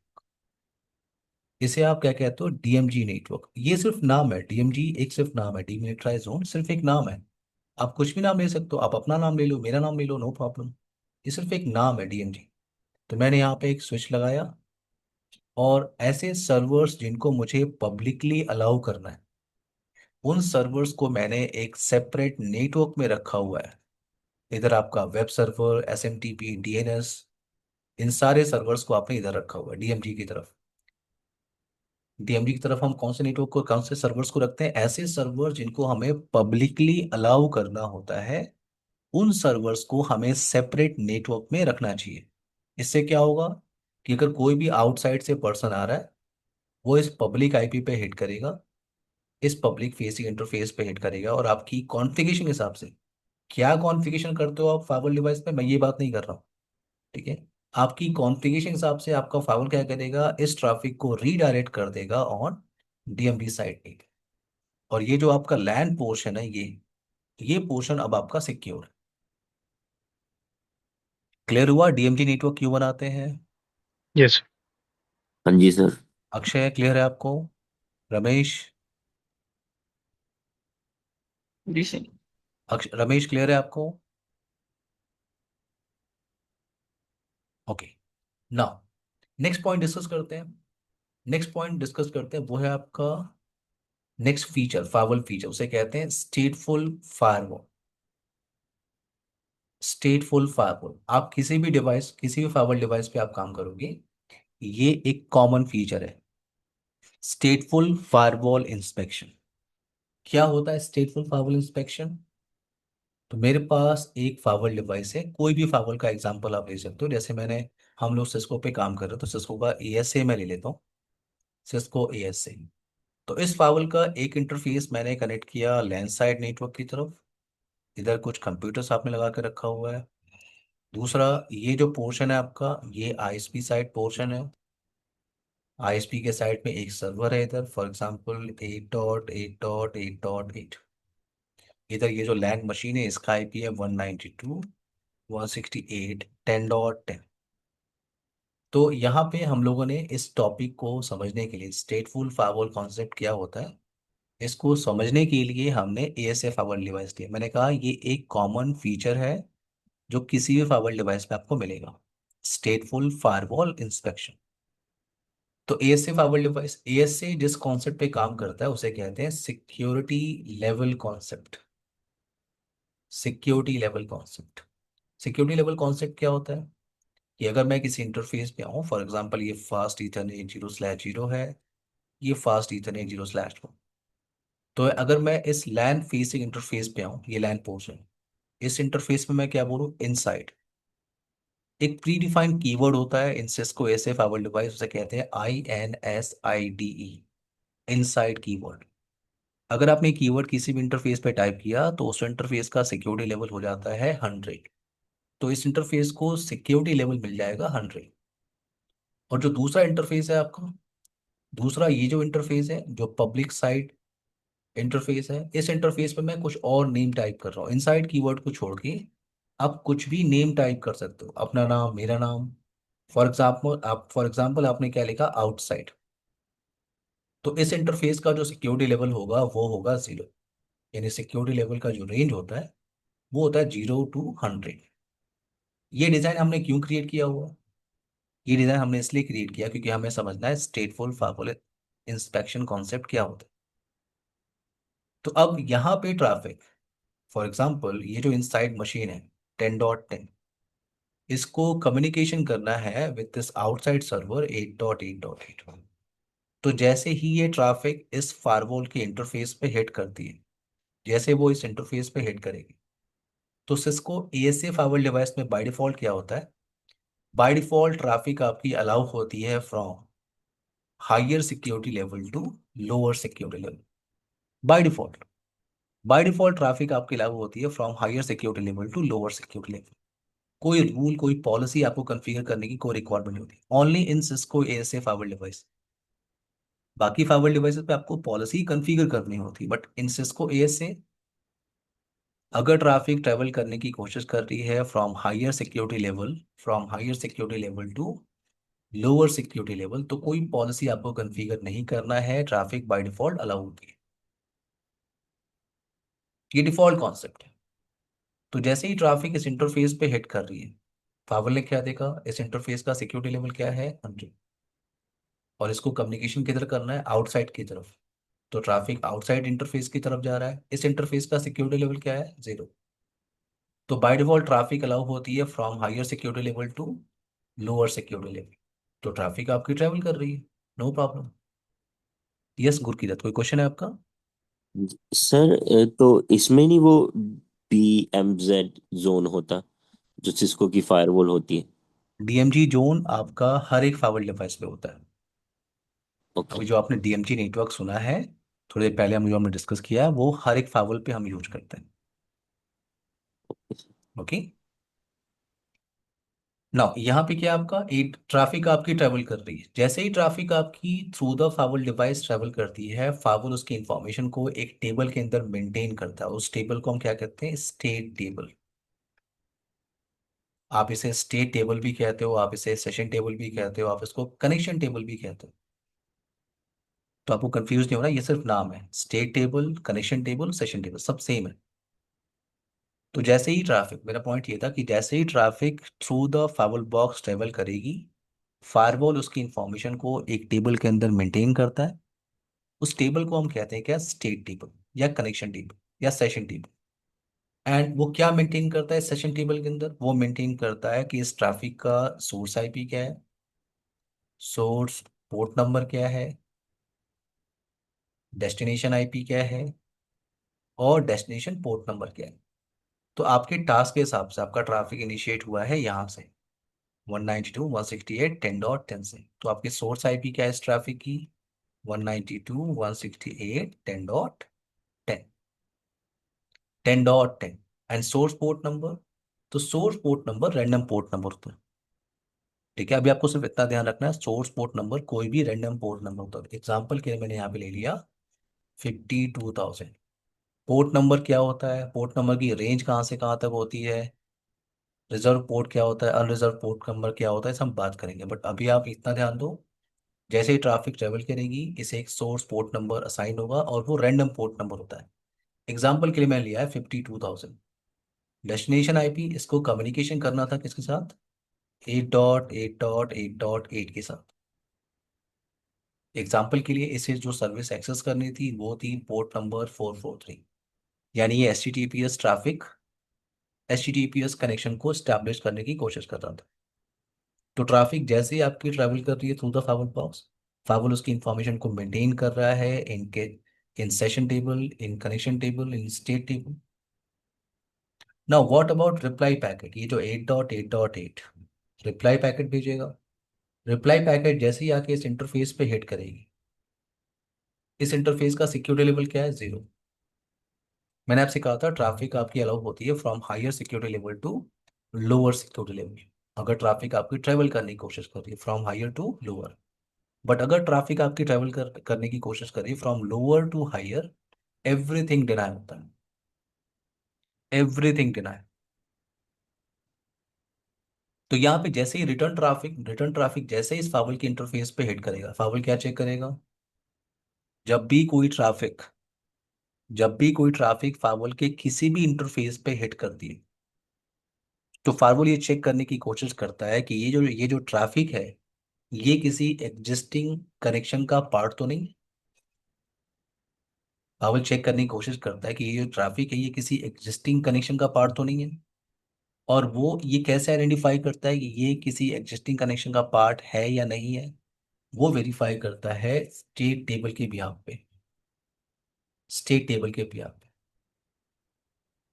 इसे आप क्या कहते हो, डीएमजी नेटवर्क। ये सिर्फ नाम है, डीएमजी एक सिर्फ नाम है, डीमिलिटराइज जोन सिर्फ एक नाम है। आप कुछ भी नाम ले सकते हो, आप अपना नाम ले लो, मेरा नाम ले लो, नो प्रॉब्लम। ये सिर्फ एक नाम है, डीएमजी। तो मैंने यहाँ पे एक स्विच लगाया, और ऐसे सर्वर्स जिनको मुझे पब्लिकली अलाउ करना है, उन सर्वर्स को मैंने एक सेपरेट नेटवर्क में रखा हुआ है। इधर आपका वेब सर्वर, एसएमटीपी, डीएनएस, इन सारे सर्वर्स को आपने इधर रखा हुआ है डीएमजी की तरफ। डीएमजी की तरफ हम कौन से नेटवर्क को, कौन से सर्वर्स को रखते हैं, ऐसे सर्वर जिनको हमें पब्लिकली अलाउ करना होता है, उन सर्वर्स को हमें सेपरेट नेटवर्क में रखना चाहिए। इससे क्या होगा कि अगर कोई भी आउटसाइड से पर्सन आ रहा है, वो इस पब्लिक आईपी पे हिट करेगा, इस पब्लिक फेसिंग इंटरफेस पे हिट करेगा, और आपकी कॉन्फ़िगरेशन के हिसाब से, क्या कॉन्फ़िगरेशन करते हो आप फाइबर डिवाइस में, मैं ये बात नहीं कर रहा हूँ, ठीक है। आपकी कॉन्फ़िगरेशन हिसाब से आपका फाइबर क्या करेगा, इस ट्रैफिक को रीडायरेक्ट कर देगा ऑन डीएमडी साइड। और ये जो आपका लैंड पोर्शन है, ये पोर्शन अब आपका सिक्योर है। क्लियर हुआ डीएमडी नेटवर्क क्यों बनाते हैं? यस। हाँ जी सर। अक्षय क्लियर है आपको? रमेश? जी सर। रमेश क्लियर है आपको? Okay. Now next point discuss करते हैं। वो है आपका नेक्स्ट फीचर, फायरवॉल फीचर, उसे कहते हैं स्टेटफुल फायरवॉल। स्टेटफुल फायरवॉल, आप किसी भी फायरवॉल डिवाइस पे आप काम करोगे, ये एक कॉमन फीचर है, स्टेटफुल फायरवॉल इंस्पेक्शन। क्या होता है स्टेटफुल फायरवॉल इंस्पेक्शन? तो मेरे पास एक फाइवल डिवाइस है, कोई भी फाइवल का एग्जांपल आप ले सकते हो, जैसे हम लोग सिस्को पे काम कर रहे हैं, तो सिस्को का एएसए मैं ले लेता हूँ, सिस्को एएसए। तो इस फाइवल का एक इंटरफेस मैंने कनेक्ट किया लैंड साइड नेटवर्क की तरफ, इधर कुछ कंप्यूटर्स आपने लगा के रखा हुआ है। दूसरा, ये जो पोर्शन है आपका, ये आईएसपी साइड पोर्शन है। आईएसपी के साइड में एक सर्वर है इधर, फॉर एग्जांपल 8.8.8.8। इधर ये जो लैंड मशीन है, इसका आईपी है 192.168.10.10। तो यहाँ पे हम लोगों ने इस टॉपिक को समझने के लिए, स्टेटफुल फायरवॉल कॉन्सेप्ट क्या होता है, इसको समझने के लिए हमने एएसए फायरवॉल डिवाइस लिया। मैंने कहा ये एक कॉमन फीचर है जो किसी भी फायरवॉल डिवाइस पे आपको मिलेगा, स्टेटफुल फायरवॉल इंस्पेक्शन। तो एएसए फायरवॉल डिवाइस, एएसए जिस कॉन्सेप्ट पे काम करता है उसे कहते हैं security level concept. Security level concept, security level concept क्या होता है कि अगर मैं किसी इंटरफेस पे आऊँ, फॉर एग्जांपल ये फास्ट ईथरनेट 0/0 है, ये फास्ट ईथरनेट 0/2। तो अगर मैं इस लैन फेसिंग इंटरफेस पे आऊँ, ये लैन पोर्शन, इस इंटरफेस में मैं क्या बोलूँ, इनसाइड। एक प्री डिफाइंड कीवर्ड होता है इन सिस्को एसए फाइबर डिवाइस, उसे कहते हैं INSIDE, इनसाइड कीवर्ड। अगर आपने कीवर्ड किसी भी इंटरफेस पे टाइप किया, तो उस इंटरफेस का सिक्योरिटी लेवल हो जाता है 100। तो इस इंटरफेस को सिक्योरिटी लेवल मिल जाएगा 100। और जो दूसरा इंटरफेस है आपका, दूसरा ये जो इंटरफेस है, जो पब्लिक साइड इंटरफेस है, इस इंटरफेस पे मैं कुछ और नेम टाइप कर रहा हूँ, इनसाइड कीवर्ड को छोड़ के आप कुछ भी नेम टाइप कर सकते हो, अपना नाम, मेरा नाम। फॉर एग्जाम्पल आपने क्या लिखा, आउटसाइड। तो इस इंटरफेस का जो सिक्योरिटी लेवल होगा वो होगा 0। यानी सिक्योरिटी लेवल का जो रेंज होता है वो होता है 0 to 100। ये डिजाइन हमने क्यों क्रिएट किया हुआ? ये डिजाइन हमने इसलिए क्रिएट किया क्योंकि हमें समझना है स्टेटफुल फायरवॉल इंस्पेक्शन कॉन्सेप्ट क्या होता है। तो अब यहाँ पे ट्रैफिक, फॉर एग्जाम्पल ये जो इनसाइड मशीन है 10.10, इसको कम्युनिकेशन करना है विद दिस आउटसाइड सर्वर 8.8.8। तो जैसे ही ये ट्रैफिक इस फायरवॉल के इंटरफेस पे हिट करती है, जैसे वो इस इंटरफेस पे हिट करेगी, तो सिस्को एएसए फायरवॉल डिवाइस में बाय डिफॉल्ट क्या होता है? बाय डिफॉल्ट ट्रैफिक आपकी अलाउ होती है from higher security level to lower security level. By default, by default traffic आपकी लागू होती है from higher security level to lower security level. कोई रूल, कोई पॉलिसी आपको कॉन्फ़िगर करने की कोई रिक्वायरमेंट नहीं होती, only in Cisco ASA firewall device. बाकी फायरवॉल डिवाइसेस पे आपको पॉलिसी कॉन्फ़िगर करनी होती, बट इन सिस्को एएसए अगर ट्रैफिक ट्रेवल करने की कोशिश कर रही है from higher security level, from higher security level to lower security level, तो कोई पॉलिसी आपको कॉन्फ़िगर नहीं करना है, ट्रैफिक बाय डिफॉल्ट अलाउ होती है। ये डिफॉल्ट कॉन्सेप्ट है। तो जैसे ही ट्रैफिक इस इंटरफेस पे हिट कर रही है, फावर ने क्या देखा, इस इंटरफेस का सिक्योरिटी लेवल क्या है, 100, और इसको कम्युनिकेशन किधर करना है, आउटसाइड की तरफ। तो ट्रैफिक आउटसाइड इंटरफेस की तरफ जा रहा है, इस इंटरफेस का सिक्योरिटी लेवल क्या है, 0। तो बाय डिफॉल्ट ट्रैफिक अलाउ होती है from higher security level to lower security level. तो ट्रैफिक आपकी ट्रेवल कर रही है, नो प्रॉब्लम। यस गुरकीरत, कोई क्वेश्चन है आपका? सर तो इसमें नहीं वो DMZ जोन होता जो सिस्को की फायरवॉल होती है? डीएमजी जोन आपका हर एक फाइबर डिवाइस पे होता है। ओके। अभी जो आपने डीएमजी नेटवर्क सुना है, थोड़ी देर पहले हम जो हमने डिस्कस किया है, वो हर एक फाइबर पे हम यूज करते हैं। ओके, ना यहाँ पे क्या आपका एक ट्रैफिक आपकी ट्रैवल कर रही है, जैसे ही ट्रैफिक आपकी through the fibre device travel करती है, फाइबर उसकी इंफॉर्मेशन को एक टेबल के अंदर मेंटेन करता है। उस टेबल को हम क्या कहते हैं, स्टेट टेबल। आप इसे स्टेट टेबल भी कहते हो, आप इसे सेशन टेबल भी कहते हो, आप इसको कनेक्शन टेबल भी कहते हो। तो आपको कंफ्यूज नहीं होना, ये सिर्फ नाम है, state table, connection table, session table सब सेम है। तो जैसे ही ट्रैफिक, मेरा पॉइंट ये था कि जैसे ही traffic through the fibre box travel करेगी, फायरवॉल उसकी इंफॉर्मेशन को एक टेबल के अंदर मेंटेन करता है। उस टेबल को हम कहते हैं क्या, स्टेट टेबल या कनेक्शन टेबल या सेशन टेबल। एंड वो क्या मेंटेन करता है सेशन टेबल के अंदर, वो मेंटेन करता है कि इस ट्रैफिक का सोर्स आईपी क्या है, सोर्स पोर्ट नंबर क्या है, डेस्टिनेशन आईपी क्या है, और डेस्टिनेशन पोर्ट नंबर क्या है। तो आपके टास्क के हिसाब से आपका ट्रैफिक इनिशिएट हुआ है यहाँ से 192.168.10.10 से, तो आपकी सोर्स आईपी क्या है इस ट्रैफिक की, 192.168.10.10, 10.10। एंड सोर्स पोर्ट नंबर, तो source port number random port number होता है। ठीक है, अभी आपको सिर्फ इतना ध्यान रखना है, सोर्स पोर्ट नंबर कोई भी रैंडम पोर्ट नंबर होता है। एग्जाम्पल के लिए मैंने यहाँ पे ले लिया 52,000। पोर्ट नंबर क्या होता है, पोर्ट नंबर की रेंज कहाँ से कहाँ तक होती है, रिजर्व पोर्ट क्या होता है, अनरिजर्व पोर्ट नंबर क्या होता है, इसे हम बात करेंगे। बट अभी आप इतना ध्यान दो, जैसे ही ट्रैफिक ट्रेवल करेगी, इसे एक सोर्स पोर्ट नंबर असाइन होगा और वो रैंडम पोर्ट नंबर होता है। एग्जाम्पल के लिए मैंने लिया है 52,000। डेस्टिनेशन आईपी, इसको कम्युनिकेशन करना था किसके साथ, 8.8.8.8 के साथ। एग्जाम्पल के लिए इसे जो सर्विस एक्सेस करनी थी वो थी पोर्ट नंबर 443, यानी ये एच ट्रैफिक, एच कनेक्शन को स्टैब्लिश करने की कोशिश कर रहा था। तो ट्रैफिक जैसे ही आपकी ट्रैवल कर रही है through the fibre box, fibre उसकी इंफॉर्मेशन को मेंटेन कर रहा है इनके, in session table, in connection table, in state table. Now what about reply packet, ये जो 8.8.8 रिप्लाई पैकेट भेजेगा, रिप्लाई पैकेट जैसे ही आके इस इंटरफेस पे हिट करेगी, इस इंटरफेस का सिक्योरिटी लेवल क्या है, 0। मैंने आपसे कहा था ट्रैफिक आपकी अलाउ होती है from higher security level to lower security level. अगर ट्रैफिक आपकी ट्रेवल करने की कोशिश कर रही है from higher to lower, but अगर ट्रैफिक आपकी ट्रेवल करने की कोशिश कर रही है from lower to higher, everything deny होता है, एवरीथिंग डिनाई। तो यहाँ पे जैसे ही रिटर्न ट्रैफिक जैसे ही इस फावल के इंटरफेस पे हिट करेगा, फावल क्या चेक करेगा, जब भी कोई ट्रैफिक, जब भी कोई ट्रैफिक फावल के किसी भी इंटरफेस पे हिट करती है, तो फार्वल ये चेक करने की कोशिश करता है कि ये जो ट्रैफिक है, ये किसी एग्जिस्टिंग कनेक्शन का पार्ट तो नहीं है। फार्वल चेक करने की कोशिश करता है कि ये जो ट्रैफिक है ये किसी एग्जिस्टिंग कनेक्शन का पार्ट तो नहीं है। और वो ये कैसे आइडेंटिफाई करता है कि ये किसी एग्जिस्टिंग कनेक्शन का पार्ट है या नहीं है, वो वेरीफाई करता है स्टेट टेबल के बिहाफ पे, स्टेट टेबल के बिहाफ पे।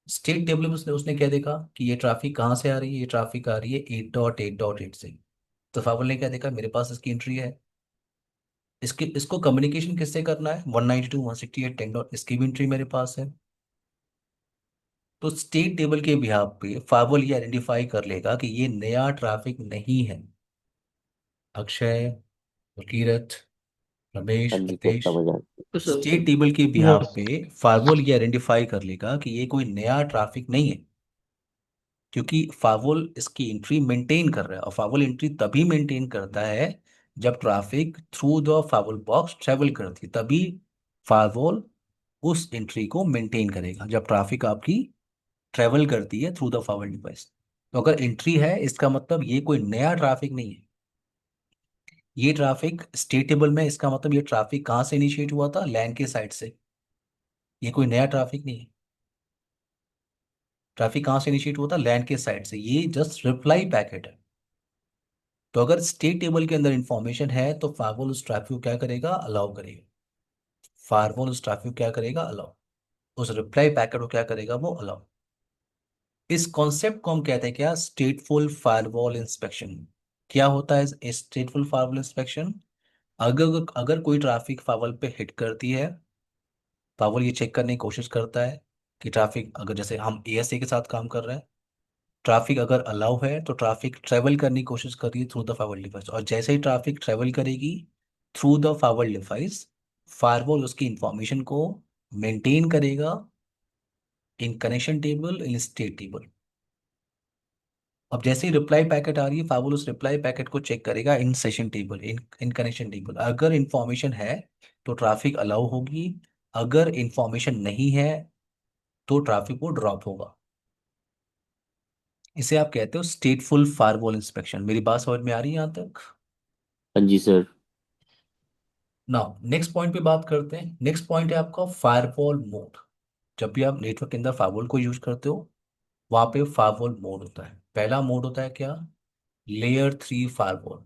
स्टेट टेबल में उसने क्या देखा कि ये ट्रैफिक कहाँ से आ रही है, ये ट्रैफिक आ रही है 8.8.8 से। तो फाइवल ने क्या देखा, मेरे पास इसकी एंट्री है, इसके इसको कम्युनिकेशन किससे करना है, 192.168 डॉट, इसकी भी एंट्री मेरे पास है। तो स्टेट टेबल के बिहाफ पे फाइवल ये आइडेंटिफाई कर लेगा कि ये नया ट्रैफिक नहीं है। अक्षय, कीरत, हाँ रमेश, जी सर, रितेश, समझ आ तो सर स्टेट टेबल के बिहाफ यस। पे फाइवल ये आइडेंटिफाई कर लेगा कि ये कोई नया ट्रैफिक नहीं है, क्योंकि फाइवल इसकी एंट्री मेंटेन कर रहा है। और फाइवल एंट्री तभी मेंटेन करता है जब traffic through the firewall box travel करती है, तभी फाइवल उस एंट्री को मेंटेन करेगा जब ट्रैफिक आपकी ट्रेवल करती है थ्रू द फाइवल डिवाइस। तो अगर एंट्री है इसका मतलब ये कोई नया ट्रैफिक नहीं है, ये ट्रैफिक स्टेट टेबल में, इसका मतलब ये ट्रैफिक कहाँ से इनिशिएट हुआ था, लैन के साइड से। ये कोई नया ट्रैफिक नहीं है। ट्रैफिक कहाँ से इनिशिएट हुआ था, लैन के साइड से। ये जस्ट रिप्लाई पैकेट है। तो अगर स्टेट टेबल के अंदर इंफॉर्मेशन है तो फायरवॉल उस ट्रैफिक को क्या करेगा, अलाउ करेगा। फायरवॉल उस ट्रैफिक को क्या करेगा, अलाउ। उस रिप्लाई पैकेट को क्या करेगा, वो अलाउ। इस कॉन्सेप्ट को हम कहते हैं क्या, स्टेटफुल फायरवॉल इंस्पेक्शन। क्या होता है स्टेटफुल फायरवॉल इंस्पेक्शन? अगर अगर कोई ट्रैफिक फायरवॉल पे हिट करती है, फायरवॉल ये चेक करने की कोशिश करता है कि ट्रैफिक, अगर जैसे हम एएसए के साथ काम कर रहे हैं, ट्रैफिक अगर अलाउ है तो ट्रैफिक ट्रेवल करने की कोशिश कर रही है थ्रू द फाइवल डिवाइस, और जैसे ही ट्रैफिक ट्रेवल करेगी थ्रू द फाइवल डिवाइस, फायरवॉल उसकी इंफॉर्मेशन को मेंटेन करेगा in connection table, in state table. अब जैसे ही रिप्लाई पैकेट आ रही है, फाइवल उस रिप्लाई पैकेट को चेक करेगा in session table, in in connection table. अगर इंफॉर्मेशन है तो ट्रैफिक अलाउ होगी, अगर इंफॉर्मेशन नहीं है तो ट्रैफिक वो ड्रॉप होगा। इसे आप कहते हो स्टेटफुल फायरवॉल इंस्पेक्शन। मेरी बात समझ में आ रही है यहाँ तक? हाँ जी सर। नाउ नेक्स्ट पॉइंट पे बात करते हैं। नेक्स्ट पॉइंट है आपका फायरवॉल मोड। जब भी आप नेटवर्क के अंदर फायरवॉल को यूज करते हो, वहां पे फायरवॉल मोड होता है। पहला मोड होता है क्या, लेयर 3 फायरवॉल।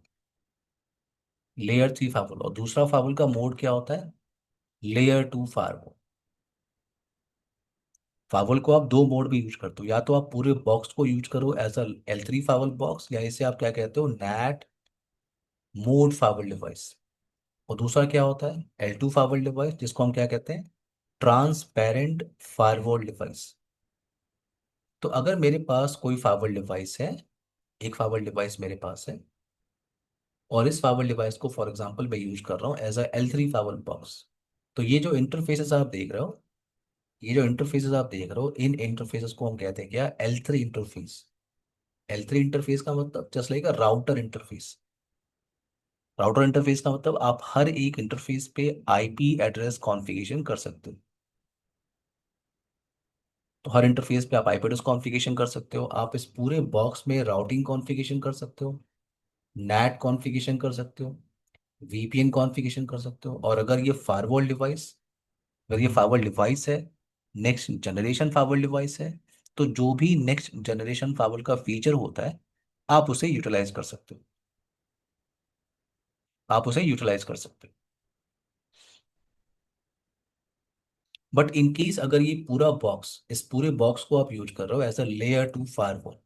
Layer 3 firewall. और दूसरा फायरवॉल का मोड क्या होता है, लेयर 2 फायरवॉल। फायरवॉल को आप दो मोड भी यूज करते हो, या तो आप पूरे बॉक्स को यूज करो as a L3 firewall box, या इसे आप क्या कहते हो, नैट मोड फायरवॉल डिवाइस। और दूसरा क्या होता है, L2 फायरवॉल डिवाइस, जिसको हम क्या कहते हैं, ट्रांसपेरेंट फायरवॉल डिवाइस। तो अगर मेरे पास कोई फायरवॉल डिवाइस है, एक फायरवॉल डिवाइस मेरे पास है, और इस फायरवॉल डिवाइस को फॉर एग्जांपल मैं यूज कर रहा हूँ as a L3 firewall box, तो ये जो इंटरफेसेस आप देख रहे हो, ये जो इंटरफेसेस आप देख रहे हो, इन इंटरफेसेस को हम कहते हैं क्या, L3 इंटरफेस। L3 इंटरफेस का मतलब just like a router interface. Router interface का मतलब आप हर एक इंटरफेस पे आईपी एड्रेस कॉन्फ़िगरेशन कर सकते हो। तो हर इंटरफेस पे आप आईपी एड्रेस कॉन्फ़िगरेशन कर सकते हो, आप इस पूरे बॉक्स में राउटिंग कॉन्फ़िगरेशन कर सकते हो, नैट कॉन्फ़िगरेशन कर सकते हो, वीपीएन कॉन्फ़िगरेशन कर सकते हो। और अगर ये फायरवॉल डिवाइस है, नेक्स्ट जनरेशन फायरवॉल डिवाइस है, तो जो भी नेक्स्ट जनरेशन फायरवॉल का फीचर होता है, आप उसे यूटिलाइज कर सकते हो। आप उसे यूटिलाइज कर सकते हो। बट इन केस अगर ये पूरा बॉक्स, इस पूरे बॉक्स को आप यूज कर रहे हो एज अ लेयर 2 फायरवॉल,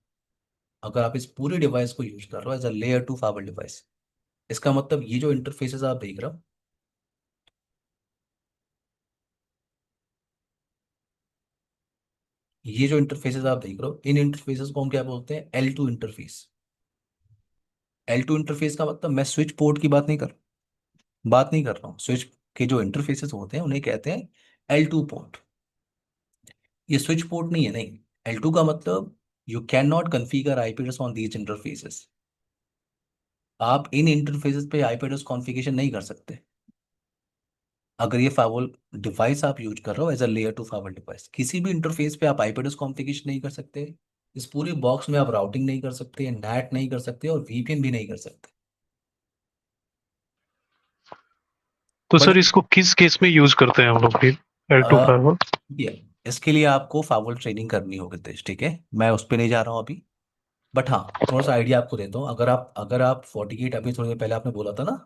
अगर आप इस पूरे डिवाइस को यूज कर रहे हो as a layer 2 firewall device, इसका मतलब ये जो इंटरफेसेस आप देख रहे हो, ये जो इंटरफेसेस आप देख रहे हो, इन इंटरफेसेस को हम क्या बोलते हैं, L2 इंटरफेस। L2 इंटरफेस का मतलब मैं स्विच पोर्ट की बात नहीं कर रहा हूँ। स्विच के जो इंटरफेसेस होते हैं उन्हें कहते हैं L2 पोर्ट। ये स्विच पोर्ट नहीं है, नहीं। L2 का मतलब you can not configure IP address on these interfaces. आप इन इंटरफेसेस पे आईपी एड्रेस कॉन्फ़िगरेशन नहीं कर सकते। अगर ये फायरवॉल डिवाइस आप यूज कर रहे हो as a layer 2 firewall device, किसी भी इंटरफेस पे आप आईपी एड्रेस कॉन्फ़िगरेशन नहीं कर सकते, इस पूरे बॉक्स में आप राउटिंग नहीं कर सकते, नैट नहीं कर सकते, और वीपीएन भी नहीं कर सकते। तो बट सर इसको किस केस में यूज करते हैं हम लोग फिर, L2 फायरवॉल? ये इसके लिए आपको फायरवॉल ट्रेनिंग करनी होगी तेज, ठीक है, मैं उस पर नहीं जा रहा हूँ अभी। बट हाँ, थोड़ा सा आइडिया आपको देता हूँ। अगर आप 48, अभी थोड़ी देर पहले आपने बोला था ना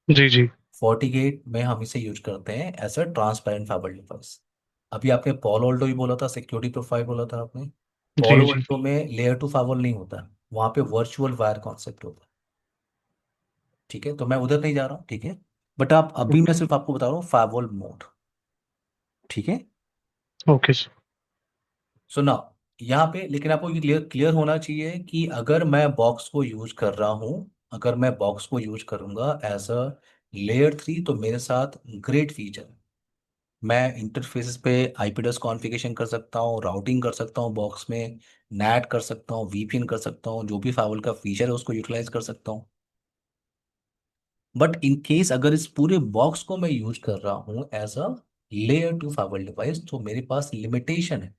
जी जी। FortiGate में हम इसे यूज करते हैं as a transparent fiber device. अभी आपने पॉलो अल्टो भी बोला था, सिक्योरिटी प्रोफाइल बोला था आपने। जी पॉलो जी। अल्टो में लेयर 2 फाइबर नहीं होता, वहाँ पे वर्चुअल वायर कॉन्सेप्ट होता है। ठीक है, तो मैं उधर नहीं जा रहा हूँ, ठीक है। बट आप अभी, मैं सिर्फ आपको बता रहा हूँ फायरवॉल मोड, ठीक है। Okay sir. सुना, यहाँ पे लेकिन आपको ये क्लियर क्लियर होना चाहिए कि अगर मैं बॉक्स को यूज कर रहा हूँ, अगर मैं बॉक्स को यूज करूंगा एज अ लेयर 3, तो मेरे साथ ग्रेट फीचर, मैं इंटरफेस पे आईपी कॉन्फ़िगरेशन कर सकता हूँ, राउटिंग कर सकता हूँ बॉक्स में, नैट कर सकता हूँ, वीपीएन कर सकता हूँ, जो भी फाइवल का फीचर है उसको यूटिलाइज कर सकता हूँ। बट इन केस अगर इस पूरे बॉक्स को मैं यूज कर रहा हूँ एज अ लेयर 2 फाइवल डिवाइस, तो मेरे पास लिमिटेशन है,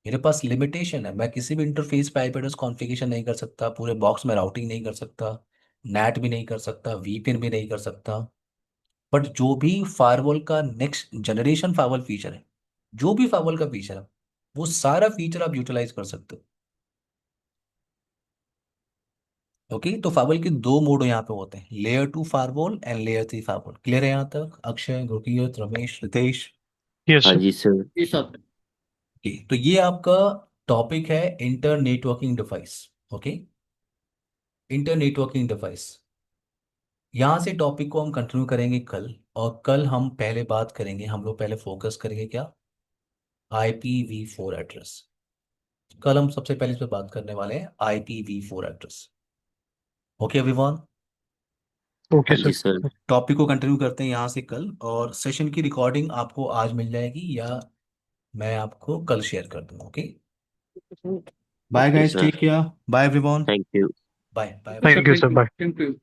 मेरे पास लिमिटेशन है। मैं किसी भी इंटरफेस पे आईपी एड्रेस कॉन्फ़िगरेशन नहीं कर सकता, पूरे बॉक्स में राउटिंग नहीं कर सकता, नैट भी नहीं कर सकता, वीपीएन भी नहीं कर सकता। बट जो भी फायरवॉल का नेक्स्ट जनरेशन फायरवॉल फीचर है, जो भी फायरवॉल का फीचर है, वो सारा फीचर आप यूटिलाइज कर सकते हो। ओके, तो फायरवॉल के दो मोड यहाँ पे होते हैं, layer 2 firewall and layer 3 firewall. Clear है यहाँ तक? अक्षय, गुरकीरत, रमेश, रितेश। यस हाँ सर। जी सर। जी सर। ओके, तो ये आपका टॉपिक है inter networking device. Okay, inter networking device, यहाँ से टॉपिक को हम कंटिन्यू करेंगे कल। और कल हम पहले बात करेंगे, हम लोग पहले फोकस करेंगे क्या, IPv4 एड्रेस। कल हम सबसे पहले इस पे बात करने वाले हैं IPv4 address. Okay everyone, okay हाँ जी सर। सर। टॉपिक को कंटिन्यू करते हैं यहाँ से कल, और सेशन की रिकॉर्डिंग आपको आज मिल जाएगी या मैं आपको कल शेयर कर दूंगा। Okay, bye okay guys, sir. Take care, bye everyone, thank you. Bye bye. Thank you sir, bye. Thank you.